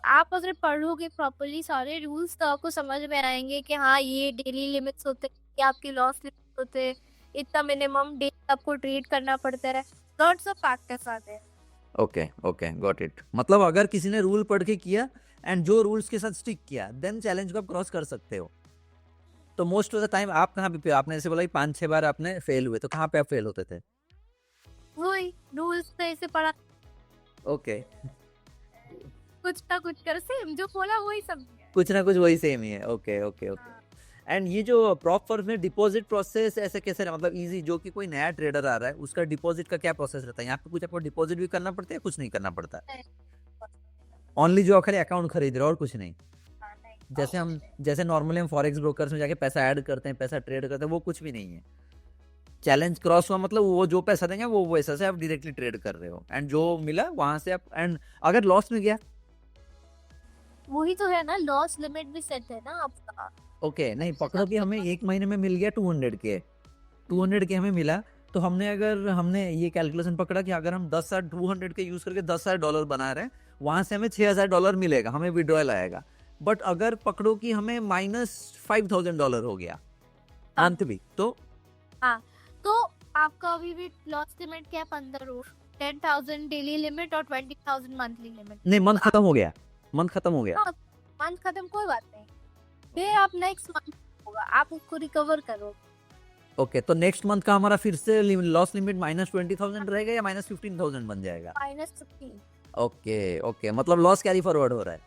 Speaker 2: आप अगर पढ़ोगे प्रॉपर्ली सारे रूल्स तो आपको समझ में आएंगे कि हाँ ये डेली लिमिट्स होते हैं, ये आपके लॉस लिमिट्स होते हैं, इतना मिनिमम डे आपको ट्रेड करना पड़ता है, लॉट्स ऑफ फैक्टर्स आते हैं।
Speaker 3: Okay okay, got it. मतलब अगर किसी ने रूल पढ़ के किया एंड जो रूल्स के साथ स्टिक किया, देन चैलेंज को आप क्रॉस कर सकते हो। तो मोस्ट ऑफ द टाइम आप कहाँ पे, आपने जैसे बोला 5-6 बार आपने फेल हुए, तो कहाँ पे आप फेल होते थे?
Speaker 2: वही रूल्स सही से पढ़ा,
Speaker 3: ओके,
Speaker 2: कुछ ना कुछ कर सेम जो बोला वही सब है।
Speaker 3: कुछ ना कुछ वही सेम ही है। Okay okay okay. एंड ये जो प्रॉप फर्म में डिपॉजिट प्रोसेस ऐसे कैसे रहा, मतलब इजी, जो कि कोई नया ट्रेडर आ रहा है उसका डिपॉजिट का क्या प्रोसेस रहता है? यहाँ पे कुछ आपको डिपॉजिट भी करना पड़ता है, कुछ नहीं करना पड़ता? ओनली जो खाली अकाउंट खरीद रहे हो और कुछ नहीं? जैसे नॉर्मली हम फॉरेक्स ब्रोकर्स में जाके पैसा ऐड करते हैं, पैसा ट्रेड करते हैं, वो कुछ भी नहीं है। चैलेंज क्रॉस हुआ मतलब वो जो पैसा देंगे वो वैसा से आप डायरेक्टली ट्रेड कर रहे हो, एंड जो मिला वहां से आप, एंड अगर लॉस में गया,
Speaker 2: वही तो है ना, लॉस लिमिट भी सेट है ना आपका।
Speaker 3: ओके नहीं पकड़ो कि हमें एक महीने में मिल गया 200K हमें मिला, तो हमने ये कैलकुलेशन पकड़ा कि अगर हम 10,200 के यूज करके $10,000 बना रहे हैं, वहां से हमें $6,000 मिलेगा, हमें विड्रॉल आएगा। बट अगर पकड़ो कि हमें -$5,000 हो गया अंत भी, तो
Speaker 2: हाँ, तो आपका अभी भी लॉस लिमिट क्या 15 हो, 10,000 डेली लिमिट और 20,000 मंथली लिमिट।
Speaker 3: नहीं, मंथ खत्म हो गया, मंथ खत्म हो गया।
Speaker 2: हाँ, मंथ खत्म कोई बात नहीं, फिर आप नेक्स्ट मंथ होगा, आप उसको रिकवर करो।
Speaker 3: ओके, तो नेक्स्ट मंथ का हमारा फिर से लॉस लिमिट -20,000 रहेगा या -15,000 बन जाएगा?
Speaker 2: -15
Speaker 3: ओके ओके, मतलब लॉस कैरी फॉरवर्ड हो रहा है।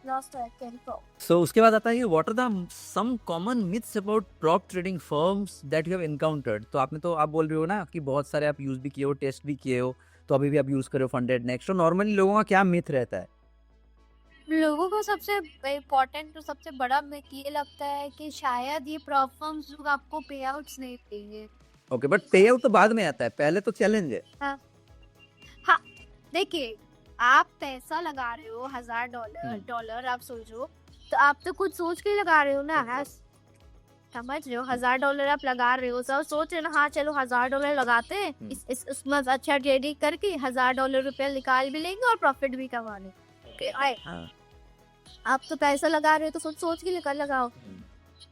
Speaker 2: लॉस तो है, कैरी फॉरवर्ड।
Speaker 3: सो उसके बाद आता है what are the some common myths about prop trading firms that you have encountered. तो आप बोल रहे हो ना कि बहुत सारे आप यूज भी किए हो, टेस्ट भी किए हो, तो अभी भी आप यूज कर रहे हो फंडेड नेक्स्ट। तो नॉर्मली लोगों का क्या मिथ रहता है?
Speaker 2: लोगों को सबसे इम्पोर्टेंट और सबसे बड़ा मिथ ये लगता है कि शायद ये प्रॉप फर्म्स लोग आपको पे आउट्स नहीं देंगे।
Speaker 3: ओके, बट पे आउट तो बाद में आता है, पहले तो चैलेंज है।
Speaker 2: हाँ, देखिए, आप पैसा लगा रहे हो $1,000 आप सोचो, तो आप तो कुछ सोच के ही लगा रहे हो ना, हाँ, समझ रहे हो, $1,000 आप लगा रहे हो, सब सोच रहे हो ना, हाँ चलो $1,000 लगाते हैं, इसमें अच्छा ट्रेडिंग करके $1,000 रुपया निकाल भी लेंगे और प्रॉफिट भी कमा लेंगे।
Speaker 3: हाँ।
Speaker 2: आप तो पैसा लगा रहे हो तो सोच के लगाओ।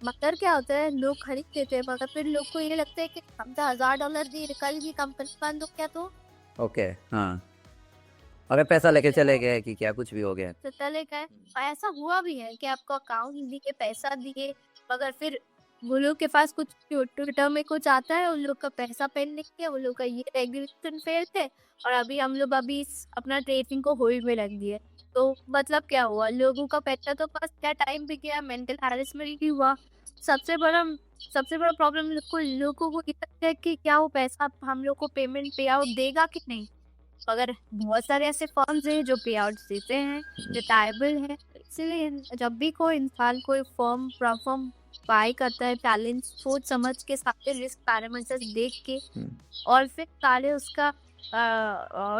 Speaker 2: मगर क्या होता है, लोग खरीद लेते हैं, मगर फिर लोग को ये लगता है कि हम तो $1,000 दिए, कल की कंपनी बंद हो क्या तो
Speaker 3: ओके, हाँ, अगर पैसा लेके चले गए कि क्या कुछ भी हो गया।
Speaker 2: चले गए। ऐसा हुआ भी है कि आपको अकाउंट दिए, पैसा दिए, मगर फिर वो लोग के पास कुछ ट्विटर में कुछ आता है, उन लोग का पैसा पेंडिंग है, उन लोग का ये रेगुलेशन फेल थे, और अभी अपना ट्रेडिंग को होल्ड में रख दिए। तो मतलब क्या हुआ, लोगों का पैसा तो पास क्या टाइम भी गया, मेंटल हैरेसमेंट भी हुआ। सबसे बड़ा प्रॉब्लम लोगों को ये लगता है कि क्या वो पैसा हम लोग को पेमेंट पे आउट देगा कि नहीं। मगर बहुत सारे ऐसे फर्म्स हैं जो पे आउट देते हैं, रिटायबल है। इसलिए जब भी कोई इंसान कोई फर्म बाय करता है, टैलेंट सोच समझ के, सारे रिस्क पैरामीटर्स देख के, और फिर सारे उसका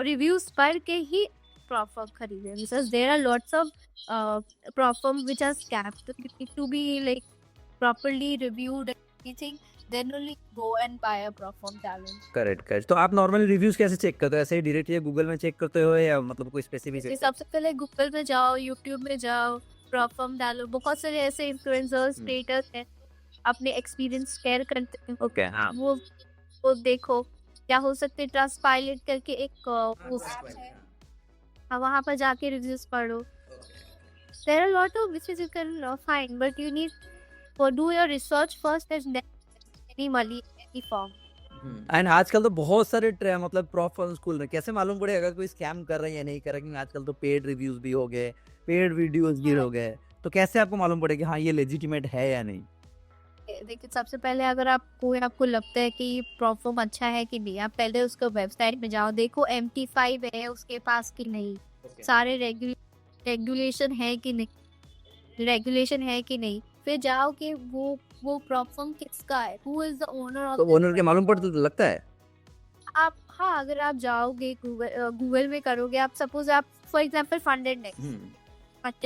Speaker 2: रिव्यूज पढ़ के ही प्रॉफर्म खरीदे। Because there are lots of prop firm which are scammed, तो you need to be like properly reviewed everything, then only go and buy a Proform talent.
Speaker 3: Correct. तो आप नॉर्मली रिव्यूज कैसे चेक करते हो? ऐसे ही डायरेक्ट या गूगल में चेक करते हो या मतलब कोई स्पेसिफिक?
Speaker 2: सबसे पहले गूगल में जाओ, यूट्यूब में जाओ, Proform डालो, बहुत सारे ऐसे इन्फ्लुएंसर्स क्रिएटर्स हैं, अपने एक्सपीरियंस शेयर करते हैं।
Speaker 3: ओके, हाँ,
Speaker 2: वो देखो, क्या हो सकते हैं, ट्रस्ट पायलट करके एक है, वहाँ पर जाके रिव्यूज पढ़ो। There are a lot of which you can find, but you need to do your research first and then any money, any form.
Speaker 3: And आजकल तो बहुत सारे मतलब प्रॉप फर्म्स खुल रहे हैं, कैसे मालूम पड़ेगा अगर कोई स्कैम कर रहा है या नहीं कर रहा है? क्योंकि आजकल तो पेड रिव्यूज भी हो गए, पेड वीडियोस भी हो गए, तो कैसे आपको मालूम पड़ेगा हाँ ये लेजिटिमेट है या नहीं?
Speaker 2: देखिए, सबसे पहले अगर आपको लगता है कि ये प्रॉफर्म अच्छा है कि नहीं, आप पहले उसका वेबसाइट में जाओ, देखो MT5 है उसके पास कि नहीं, सारे रेगुलेशन है कि नहीं, फिर जाओ कि वो प्रॉफर्म किसका है, who is the owner of.
Speaker 3: तो ओनर के मालूम पड़ता तो लगता है
Speaker 2: आप, हाँ, अगर आप जाओगे गूगल में करोगे, आप सपोज आप फॉर एग्जांपल फंडेड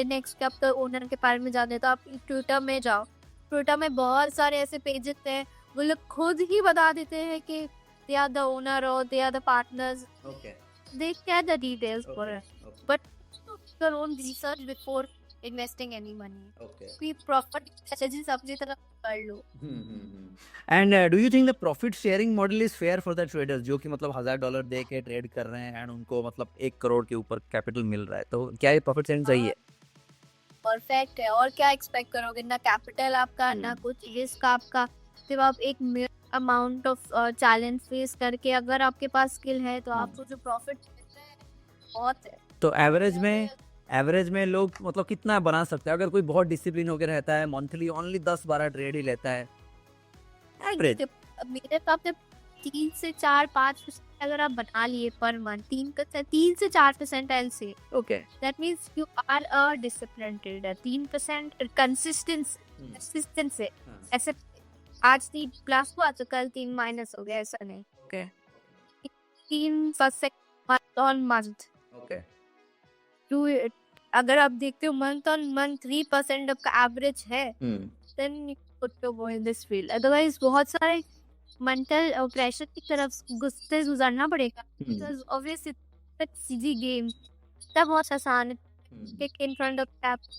Speaker 2: नेक्स्ट के आपका ओनर के बारे में जानते, तो आप ट्विटर में जाओ, ट्विटर में बहुत सारे ऐसे पेजेस हैं, वो लोग खुद ही बता देते हैं कि दे आर द ओनर और they are the partners, they care the details for it, but your own research before investing any money. कोई प्रॉपर स्ट्रेटजी अपनी तरफ कर लो।
Speaker 3: And do you think the profit sharing model is fair for the traders जो कि मतलब $1,000 दे के ट्रेड कर रहे हैं एंड उनको मतलब 1 करोड़ के ऊपर कैपिटल मिल रहा है, तो क्या ये प्रॉफिट शेयरिंग सही है?
Speaker 2: परफेक्ट है, और क्या एक्सपेक्ट करोगे, ना कैपिटल आपका, ना कुछ रिस्क आपका, सिर्फ आप एक अमाउंट ऑफ चैलेंज फेस करके अगर आपके पास स्किल है तो आपको जो प्रॉफिट मिलता है बहुत है।
Speaker 3: तो एवरेज में लोग मतलब कितना बना सकते हैं? अगर कोई बहुत डिसिप्लिन होकर रहता है, मंथली ओनली 10-12 ट्रेड ही लेता है, एवरेज
Speaker 2: मेरे हिसाब से 3 से 4-5% अगर आप बना लिए पर मंथ, 3 से 4% एल से,
Speaker 3: okay,
Speaker 2: that means you are a disciplined trader. 3% consistent से, ऐसे आज 3 प्लस हुआ तो कल 3 माइनस हो गया, ऐसा नहीं।
Speaker 3: Okay,
Speaker 2: 3% month on month,
Speaker 3: okay,
Speaker 2: अगर आप देखते हो मंथ ऑन मंथ 3% आपका एवरेज है, then you put to go in this field. Otherwise बहुत सारे मेंटल प्रेशर की तरफ गुस्से गुजरना पड़ेगा
Speaker 3: हम्म,
Speaker 2: बिकॉज ऑब्वियसली सीधी गेम तब बहुत आसान है click in front of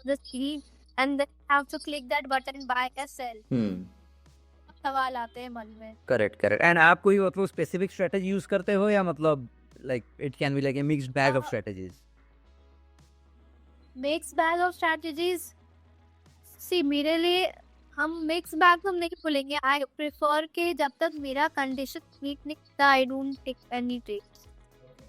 Speaker 2: the screen and then have to click that button buy or sell सवाल आते हैं मन में
Speaker 3: करेक्ट करेक्ट। एंड आप कोई मतलब स्पेसिफिक स्ट्रेटजी यूज करते हो या मतलब like it can be like a mixed bag of strategies?
Speaker 2: Mix bag of strategies see मेरे लिए हम मिक्स बैग तो हम नहीं बोलेंगे आई प्रेफर के जब तक मेरा कंडीशन ठीक नहीं होता I don't take any trades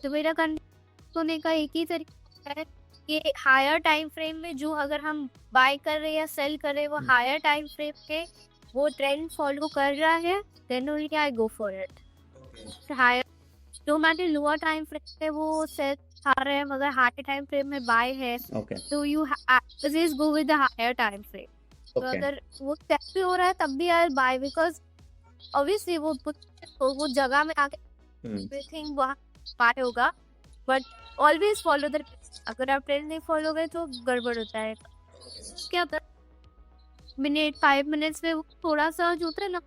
Speaker 2: तो मेरा कंडीशन होने का एक ही तरीका है कि हायर टाइम फ्रेम में जो अगर हम बाय कर रहे हैं या सेल कर रहे हैं वो हायर टाइम फ्रेम के वो ट्रेंड फॉलो कर रहा है then only I go for it higher जो हमारे लोअर टाइम फ्रेम पे वो सेल खा रहे हैं मगर हायर टाइम फ्रेम में बाय है
Speaker 3: ओके
Speaker 2: तो you always go with the higher time frame तो
Speaker 3: ओके
Speaker 2: अगर वो सेट भी हो रहा है तब भी आई बाय बिकॉज ऑब्वियसली वो जगह में आके एवरीथिंग वहाँ बाय होगा बट ऑलवेज फॉलो द अगर आप ट्रेंड नहीं फॉलो करें तो गड़बड़ होता है क्या होता है मिनट 5 मिनट्स में वो थोड़ा सा जो होता है ना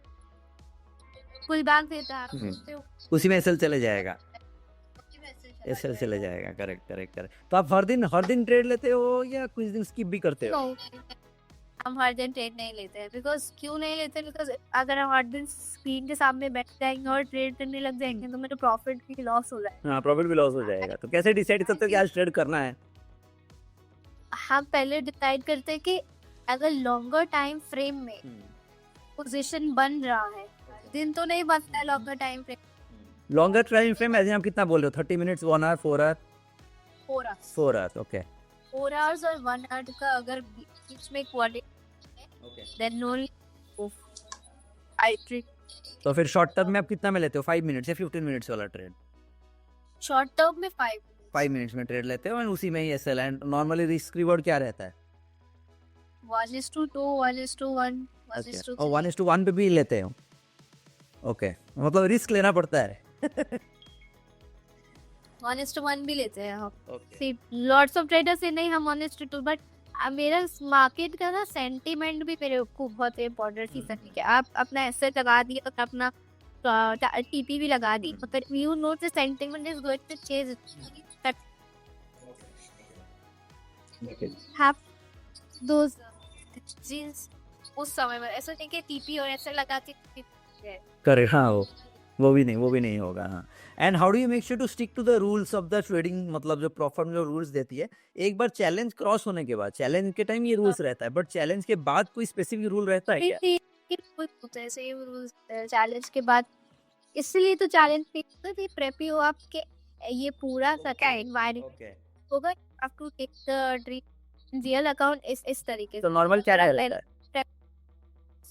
Speaker 2: पुल बैक देता है तो
Speaker 3: उसी में एसएल चले जाएगा, एसएल चले जाएगा। Correct correct correct. तो आप हर दिन ट्रेड लेते हो या कुछ दिन स्किप भी करते हो?
Speaker 2: हम हर दिन ट्रेड नहीं लेते हैं बिकॉज क्यों नहीं लेते बिकॉज अगर हम हर दिन स्क्रीन के सामने बैठ जाएंगे और ट्रेड करने लग जाएंगे तो मेरा प्रॉफिट भी लॉस हो जाएगा।
Speaker 3: हाँ, प्रॉफिट भी लॉस हो जाएगा। तो कैसे डिसाइड करते हो कि आज ट्रेड करना है?
Speaker 2: हम पहले डिसाइड करते हैं कि अगर लॉन्गर टाइम फ्रेम में पोजीशन बन रहा है दिन तो नहीं बनता है longer time frame
Speaker 3: longer time frame as आप कितना बोल रहे हो? 30 minutes, 1 hour, 4 hour?
Speaker 2: 4 hours
Speaker 3: 4 hour, okay
Speaker 2: 4 hours और 1 आवर का अगर बीच में quality then only I trade.
Speaker 3: तो फिर शॉर्ट टर्म में आप कितना में लेते हो? 5 मिनट्स या 15 मिनट्स वाला ट्रेड?
Speaker 2: शॉर्ट टर्म में
Speaker 3: 5 मिनट्स में ट्रेड लेते हो एंड उसी में ही SL. And normally risk reward क्या रहता है?
Speaker 2: 1:2 1:1 1:3
Speaker 3: और 1:1 पे भी लेते हो? ओके, मतलब रिस्क लेना पड़ता है।
Speaker 2: 1:1 भी लेते हैं हम
Speaker 3: ओके
Speaker 2: लॉट्स ऑफ ट्रेडर्स से नहीं हम 1:2 बट मेरा मार्केट का ना सेंटीमेंट भी मेरे को बहुत इम्पोर्टेंट चीज़ है कि आप अपना एसेट लगा दिए और अपना टीपी भी लगा दी मगर you know the sentiment is going to change have those genes उस समय में ऐसा नहीं कि टीपी और ऐसे लगा के
Speaker 3: करे। हाँ, वो भी नहीं होगा। हाँ, and how do you make sure to stick to the rules of the trading? मतलब जो प्रॉफर्म जो रूल्स देती है, एक बार चैलेंज क्रॉस होने के बाद, चैलेंज के टाइम ये रूल्स रहता है बट चैलेंज के बाद कोई स्पेसिफिक रूल रहता है क्या?
Speaker 2: चैलेंज के बाद इसलिए तो चैलेंज प्रेपी हो आपके ये पूरा का एनवायरनमेंट
Speaker 3: ओके,
Speaker 2: होगा आप to take the real account इस तरीके
Speaker 3: तो नॉर्मल क्या रहता है?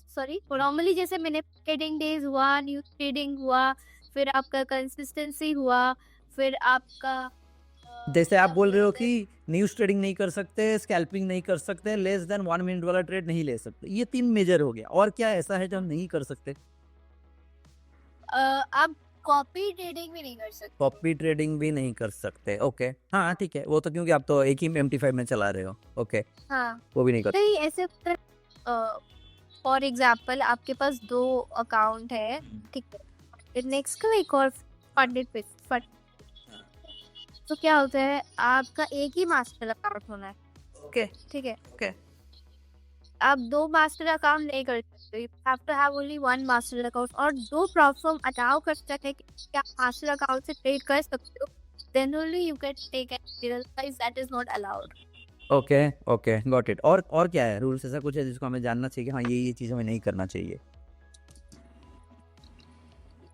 Speaker 2: सॉरी नॉर्मली जैसे मैंने ट्रेडिंग डेज हुआ न्यूज ट्रेडिंग हुआ फिर आपका कंसिस्टेंसी हुआ फिर आपका
Speaker 3: जैसे आप बोल रहे हो कि न्यूज ट्रेडिंग नहीं कर सकते, स्कैल्पिंग नहीं कर सकते, लेस देन 1 मिनट वाला ट्रेड नहीं ले सकते, ये 3 मेजर हो गया। और क्या ऐसा है जो हम नहीं कर सकते?
Speaker 2: आप कॉपी ट्रेडिंग भी नहीं कर सकते।
Speaker 3: कॉपी ट्रेडिंग भी नहीं कर सकते, ओके। हाँ ठीक है, वो तो क्योंकि आप तो एक ही MT5 में चला रहे हो, ओके।
Speaker 2: हाँ
Speaker 3: वो भी नहीं कर
Speaker 2: नहीं ऐसे फॉर एग्जाम्पल आपके पास 2 अकाउंट है ठीक है नेक्स्ट का एक और फंडेड पे तो क्या होता है आपका एक ही मास्टर अकाउंट होना है
Speaker 3: ओके
Speaker 2: ठीक है
Speaker 3: ओके।
Speaker 2: आप 2 मास्टर अकाउंट नहीं कर सकते you have to have only 1 master account और 2 प्लेटफॉर्म अलाउ कर सकते हैं कि क्या मास्टर अकाउंट से ट्रेड कर सकते हो then only you can take it otherwise that is not allowed.
Speaker 3: Okay okay, got it. और क्या है रूल्स? ऐसा कुछ है जिसको हमें जानना चाहिए कि हाँ ये चीज़ हमें नहीं करना चाहिए?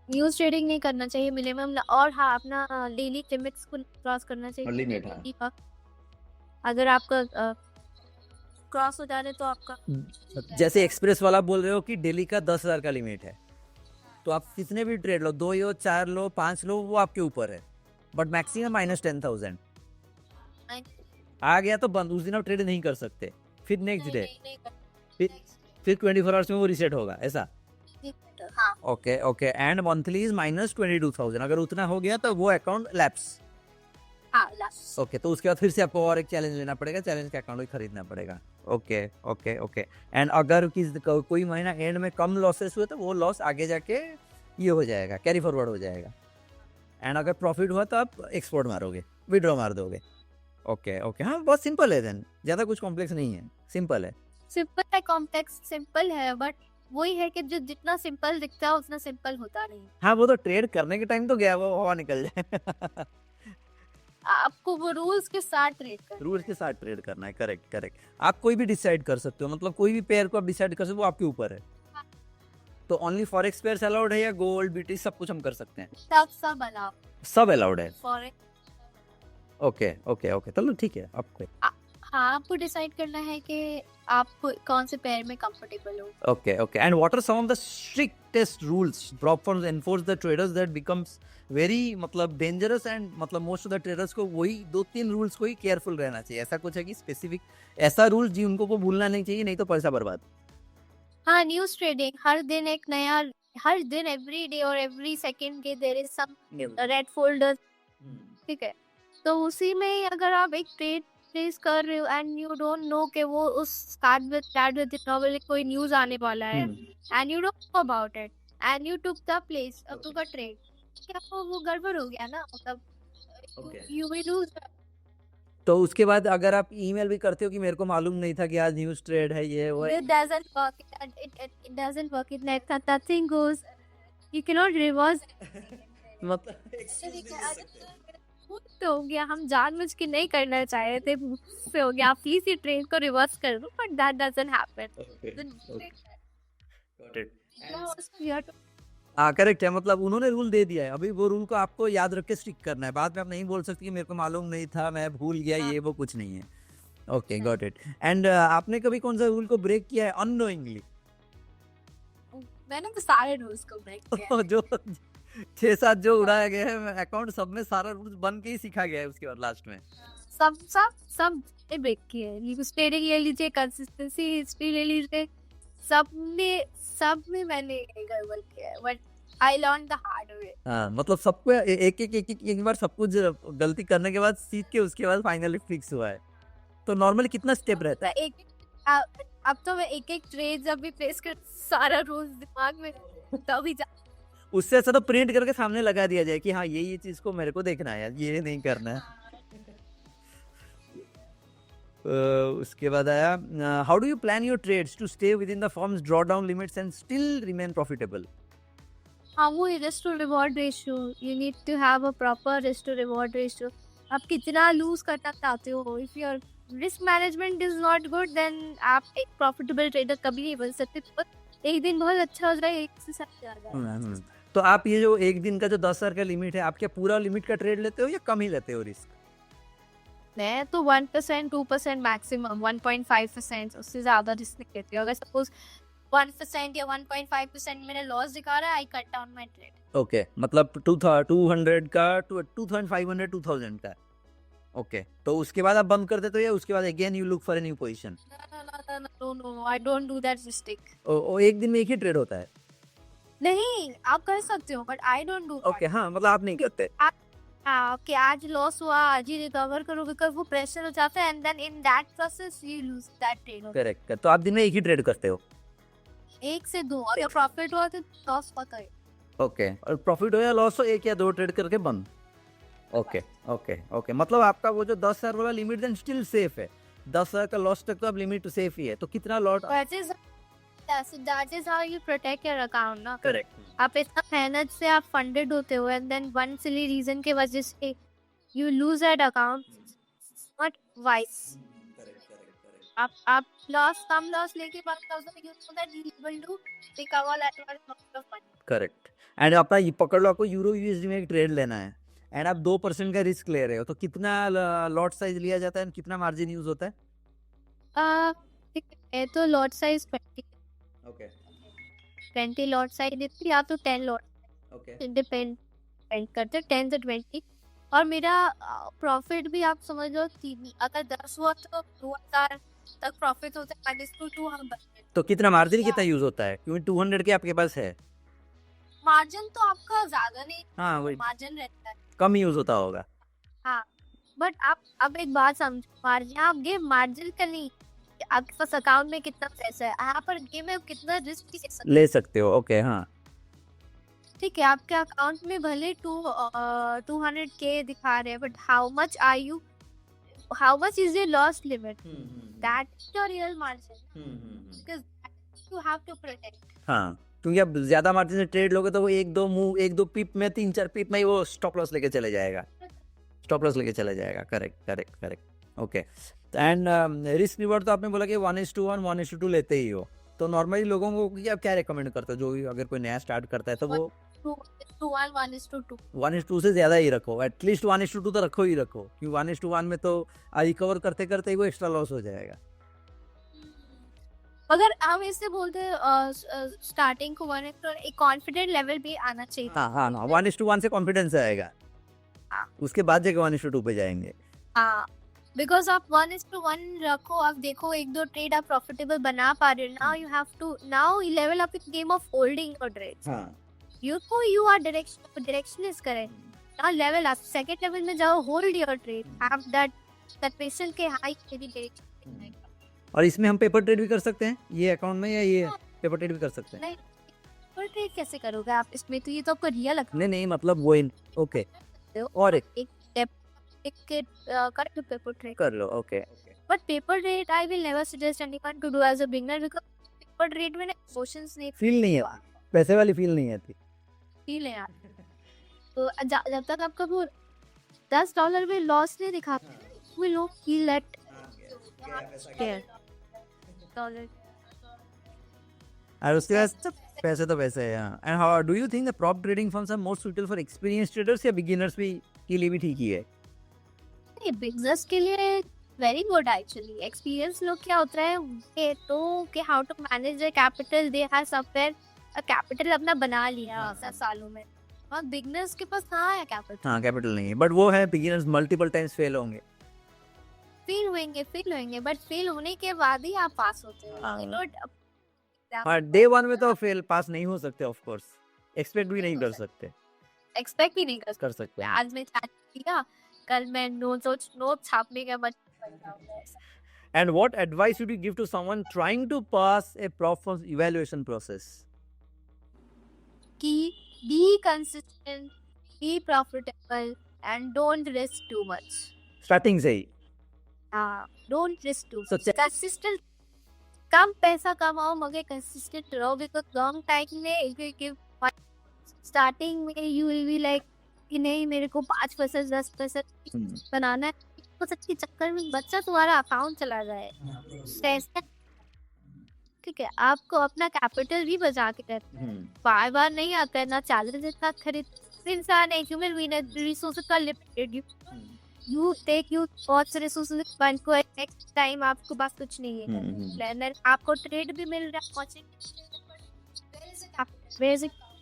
Speaker 2: न्यूज ट्रेडिंग नहीं करना चाहिए मिनिमम और हाँ अपना डेली लिमिट्स को क्रॉस करना चाहिए
Speaker 3: लिमिट, हाँ।
Speaker 2: अगर आपका क्रॉस हो जा रहा है तो आपका
Speaker 3: जैसे एक्सप्रेस वाला बोल रहे हो कि डेली का 10,000 का लिमिट है, तो आप कितने भी ट्रेड लो, 2 लो, 4 लो, 5 लो, वो आपके ऊपर है, बट मैक्सिमम -10,000 आ गया तो बंद। उस दिन आप ट्रेड नहीं कर सकते, फिर नेक्स्ट डे फिर 24 आवर्स में वो रीसेट होगा, ऐसा?
Speaker 2: हाँ
Speaker 3: okay okay. And monthly is -22,000, अगर उतना हो गया तो वो अकाउंट लैप्स।
Speaker 2: हाँ लास्ट
Speaker 3: ओके, तो उसके बाद फिर से आपको और एक चैलेंज लेना पड़ेगा, चैलेंज का अकाउंट भी खरीदना पड़ेगा। Okay okay okay. एंड अगर कोई महीना एंड में कम लॉसेस हुए तो वो लॉस आगे जाके ये हो जाएगा, कैरी फॉरवर्ड हो जाएगा। एंड अगर प्रॉफिट हुआ तो आप एक्सपोर्ट मारोगे, विड्रॉ मार दोगे। ओके ओके, हाँ बहुत सिंपल है देन, ज़्यादा कुछ कॉम्प्लेक्स नहीं है, सिंपल है।
Speaker 2: सिंपल है, कॉम्प्लेक्स सिंपल है, बट वही है कि जो जितना सिंपल दिखता है उतना सिंपल होता नहीं।
Speaker 3: हाँ वो तो ट्रेड करने के टाइम तो गया, वो हवा निकल जाए।
Speaker 2: आपको वो रूल्स के साथ ट्रेड करना
Speaker 3: रूल्स के साथ ट्रेड करना है, करेक्ट करेरेक्ट। आप कोई भी डिसाइड कर सकते हो, मतलब कोई भी पेयर को आप डिसाइड कर सकते हो, वो आपके ऊपर है। तो ओनली फॉरेक्स पेयर्स अलाउड है या गोल्ड बीटी सब कुछ हम कर सकते हैं?
Speaker 2: सब अलाउ
Speaker 3: सब अलाउड है।
Speaker 2: फॉरेक्स।
Speaker 3: ओके ओके ओके, चलो ठीक है। आपको
Speaker 2: हाँ, आपको डिसाइड करना है कि आप कौन से पेयर में कंफर्टेबल हो।
Speaker 3: okay okay, and what are some of the strictest rules prop firms enforce the traders that becomes very मतलब dangerous, and मतलब most of the traders को वही 2-3 रूल्स को ही केयरफुल रहना चाहिए? ऐसा कुछ है कि स्पेसिफिक ऐसा रूल जी उनको वो भूलना नहीं चाहिए, नहीं तो पैसा बर्बाद?
Speaker 2: हाँ, न्यूज़ ट्रेडिंग हर दिन एक नया, हर दिन एवरी डे और एवरी सेकंड के there is some red folder, ठीक है। तो उसी में ही अगर आप एक ट्रेड प्लेस कर रहे हो एंड यू डोंट नो कि वो उस कार्ड में जितना बड़े कोई न्यूज़ आने वाला है and you don't know about it and you took the place to the trade, क्या वो गड़बड़ हो गया ना, मतलब यू विल लूज।
Speaker 3: तो उसके बाद अगर आप ईमेल भी करते हो कि मेरे को मालूम नहीं था कि आज न्यूज़ ट्रेड है, ये वो है,
Speaker 2: It doesn't work. It doesn't work. It like that. Nothing goes. You cannot reverse.
Speaker 3: मतलब
Speaker 2: तो हो गया, हम जानबूझ के नहीं करना चाह रहे थे, मुझसे हो गया, प्लीज ये ट्रेन को रिवर्स कर दो, बट दैट डजंट हैपन।
Speaker 3: हाँ करेक्ट है, मतलब उन्होंने रूल दे दिया है, अभी वो रूल को आपको याद रख के स्टिक करना है। बाद में आप नहीं बोल सकते कि मेरे को मालूम नहीं था, मैं भूल गया, ये वो कुछ नहीं है। Okay got it. एंड आपने कभी कौन सा रूल को ब्रेक किया है अननोइंगली?
Speaker 2: मैंने तो सारे रूल्स को ब्रेक किया।
Speaker 3: जो 6-7 जो उड़ाया गया है अकाउंट, सब में सारा रूल्स बन के ही सीखा गया है उसके बाद लास्ट में।
Speaker 2: सब सब सब ब्रेक किए। ट्रेडिंग ले लीजिए, कंसिस्टेंसी हिस्ट्री ले लीजिए, सब में मैंने गड़बड़ किया है, but I learn the hard way.
Speaker 3: हाँ मतलब सबको एक बार सब कुछ गलती करने के बाद सीख के उसके बाद फाइनली फिक्स हुआ है। तो नॉर्मली कितना स्टेप रहता है?
Speaker 2: अब तो मैं एक ट्रेड जब भी प्लेस कर, सारा रूल्स दिमाग में तभी
Speaker 3: उससे अच्छा तो प्रिंट करके सामने लगा दिया जाए कि हाँ ये चीज को मेरे को देखना है यार, ये नहीं करना है। उसके बाद आया how do you plan your trades to stay within the firms drawdown limits and still remain profitable?
Speaker 2: हाँ, वो risk to reward ratio, you need to have a proper risk to reward ratio. आप कितना लूज करना चाहते हो, if your risk management is not good then आप एक प्रॉफिटेबल ट्रेडर कभी नहीं बन सकते। तो एक दिन बहुत अच्छा हो जाए, एक से सब ज्यादा।
Speaker 3: तो आप ये जो एक दिन का जो 10,000 का लिमिट है, आप क्या पूरा लिमिट का ट्रेड लेते हो या कम ही लेते हो रिस्क?
Speaker 2: मैं तो 1%, 2% मैक्सिमम, 1.5%, उससे ज्यादा रिस्क नहीं लेती हूँ। अगर सपोज 1% या 1.5% मेरा लॉस दिखा रहा है, I cut down my trade.
Speaker 3: Okay मतलब 200 का 2500 2000 का। ओके तो उसके बाद आप बंद कर देते हो या उसके बाद again you look for a new position?
Speaker 2: No, I don't do that mistake.
Speaker 3: एक दिन में एक ही ट्रेड होता है?
Speaker 2: नहीं, आप कर सकते हो, but I don't do.
Speaker 3: Okay हाँ मतलब आप नहीं करते।
Speaker 2: हाँ, कि आज लॉस हुआ, आज ही रिकवर करो, बिकॉज वो प्रेशर हो जाता है and then in that process you lose that trade.
Speaker 3: Correct, तो आप दिन में एक ही ट्रेड करते हो?
Speaker 2: 1 से 2, और प्रॉफिट हुआ तो लॉस पता है।
Speaker 3: ओके, और प्रॉफिट हो या लॉस हो, 1 या 2 ट्रेड करके बंद। ओके ओके ओके, मतलब आपका वो जो 10,000 वाला लिमिट देन स्टिल सेफ है, 10,000 का लॉस तक तो आप लिमिट सेफ ही है। तो कितना lot?
Speaker 2: That is how you protect your account ना।
Speaker 3: करेक्ट।
Speaker 2: आप इतना मेहनत से आप फंडेड होते हो and then one silly reason के वजह से you lose that account, not wise. आप कम लॉस लेके 1000 you know that you will do recover that amount of money।
Speaker 3: Correct. And आपका ये पकड़ लो, आपको यूरो यूएसडी में एक ट्रेड लेना है एंड आप 2% का रिस्क ले रहे हो, तो कितना लॉट साइज लिया जाता है, कितना मार्जिन यूज होता है?
Speaker 2: तो lot size 20।
Speaker 3: Okay
Speaker 2: 20 lot size देती या तो 10 लॉट,
Speaker 3: ओके
Speaker 2: डिपेंड करते 10 से 20। और मेरा प्रॉफिट भी आप समझ लो 3, अगर 10 हुआ तो 2000 तक प्रॉफिट होता है, -200।
Speaker 3: तो कितना मार्जिन कितना यूज होता है, क्योंकि 200 के आपके पास है?
Speaker 2: मार्जिन तो आपका ज्यादा नहीं,
Speaker 3: हाँ वही
Speaker 2: मार्जिन रहता है,
Speaker 3: कम यूज होता होगा।
Speaker 2: हाँ। बट आप अब एक बात समझो, मार्जिन आप गेम मार्जिन का नहीं, आपके पास अकाउंट में कितना पैसा है, यहाँ पर गेम में कितना रिस्क भी
Speaker 3: ले सकते हो। ओके हाँ
Speaker 2: ठीक है, आपके अकाउंट में भले 200K दिखा रहे हैं, but how much is your loss limit, that is your real margin, because you have to protect.
Speaker 3: हाँ, क्योंकि अब ज्यादा मार्जिन से ट्रेड लोगे तो वो एक दो पिप में 3-4 पिप में ही वो स्टॉप लॉस लेके चले जाएगा, correct correct correct. Okay, and risk reward तो आपने बोला कि 1:1 1:2 लेते ही हो, तो नॉर्मली लोगों को क्या क्या रेकमेंड करते हो, जो भी अगर कोई नया स्टार्ट करता है तो वो
Speaker 2: 2:1 1:2
Speaker 3: 1:2 से ज्यादा ही रखो, एटलीस्ट 1:2 तो रखो ही रखो, क्योंकि 1:1 में तो रिकवर करते करते ही वो एक्स्ट्रा लॉस हो जाएगा।
Speaker 2: अगर हम इससे बोलते हैं स्टार्टिंग को 1 तो एक कॉन्फिडेंट लेवल भी आना चाहिए।
Speaker 3: हाँ हाँ ना, 1:1 से कॉन्फिडेंस आएगा,
Speaker 2: हाँ।
Speaker 3: उसके बाद जाके 1:2 पे जाएंगे।
Speaker 2: हाँ, बिकॉज आप 1:1 रखो, आप देखो एक दो ट्रेड आप प्रॉफिटेबल बना पा रहे हो, now you have to now level up in game of holding your trades.
Speaker 3: हाँ,
Speaker 2: you are direction is correct, now level up, second level में जाओ, hold your trade, have that patient के high मेरी direction।
Speaker 3: और इसमें हम पेपर ट्रेड भी कर सकते हैं ये अकाउंट में, या ये पेपर ट्रेड भी कर सकते हैं?
Speaker 2: नहीं, पेपर ट्रेड कैसे करोगे आप इसमें, तो ये तो आपको रियल अकाउंट
Speaker 3: नहीं नहीं, मतलब वो ओके, और एक
Speaker 2: कर लो पेपर ट्रेड,
Speaker 3: कर लो। Okay,
Speaker 2: but paper trade I will never suggest anyone to do as a beginner, because paper trade में इमोशंस नहीं
Speaker 3: फील नहीं है, पैसे वाली फील नहीं आती।
Speaker 2: फील है यार। तो जब तक आपका वो $10 में लॉस नहीं दिखाते, we don't feel that $10।
Speaker 3: और उसके बाद पैसे तो पैसे है। And how do you think the prop trading firms are more suitable for experience traders या बिगिनर्स भी के लिए भी ठीक ही है?
Speaker 2: ये बिजनेस के लिए वेरी गुड एक्चुअली। एक्सपीरियंस लोग क्या होता है उनके तो कि how to manage their capital, they have somewhere a capital अपना बना लिया 10 सालों में, और बिगनर्स के पास कहाँ है कैपिटल।
Speaker 3: हाँ, कैपिटल नहीं है, बट वो है बिगिनर्स मल्टीपल टाइम्स फेल होंगे,
Speaker 2: फेल होंगे, बट फेल होने के बाद ही आप पास होते हो।
Speaker 3: हाँ।
Speaker 2: You know,
Speaker 3: हाँ, डे 1 में तो फेल पास नहीं हो सकते, ऑफ कोर्स एक्सपेक्ट भी नहीं कर सकते,
Speaker 2: एक्सपेक्ट भी नहीं कर
Speaker 3: सकते।
Speaker 2: आज मैं चाट किया, कल मैं नोट छापने का बच।
Speaker 3: And what advice would you give to someone trying to pass a prop firms evaluation process?
Speaker 2: कि be consistent, be profitable and don't risk too much।
Speaker 3: Starting से ही
Speaker 2: don't risk too
Speaker 3: So,
Speaker 2: much। consistent, कम पैसा कमाओ मगर consistent रहो, because long time में if you give starting में you will be like कि नहीं मेरे को 5% 10% बनाना है, तो सबके चक्कर में बच्चा तुम्हारा अकाउंट चला जाए। ठीक है, आपको अपना कैपिटल भी बचा के रखना है, बार बार नहीं आता ना चैलेंज इतना खरीद। इंसान है, ह्यूमन बीइंग है, रिसोर्सेज का लिमिटेड, यू बहुत सारे रिसोर्सेज फंड को नेक्स्ट टाइम आपको पास कुछ नहीं है, प्लानर आपको ट्रेड भी मिल रहा है,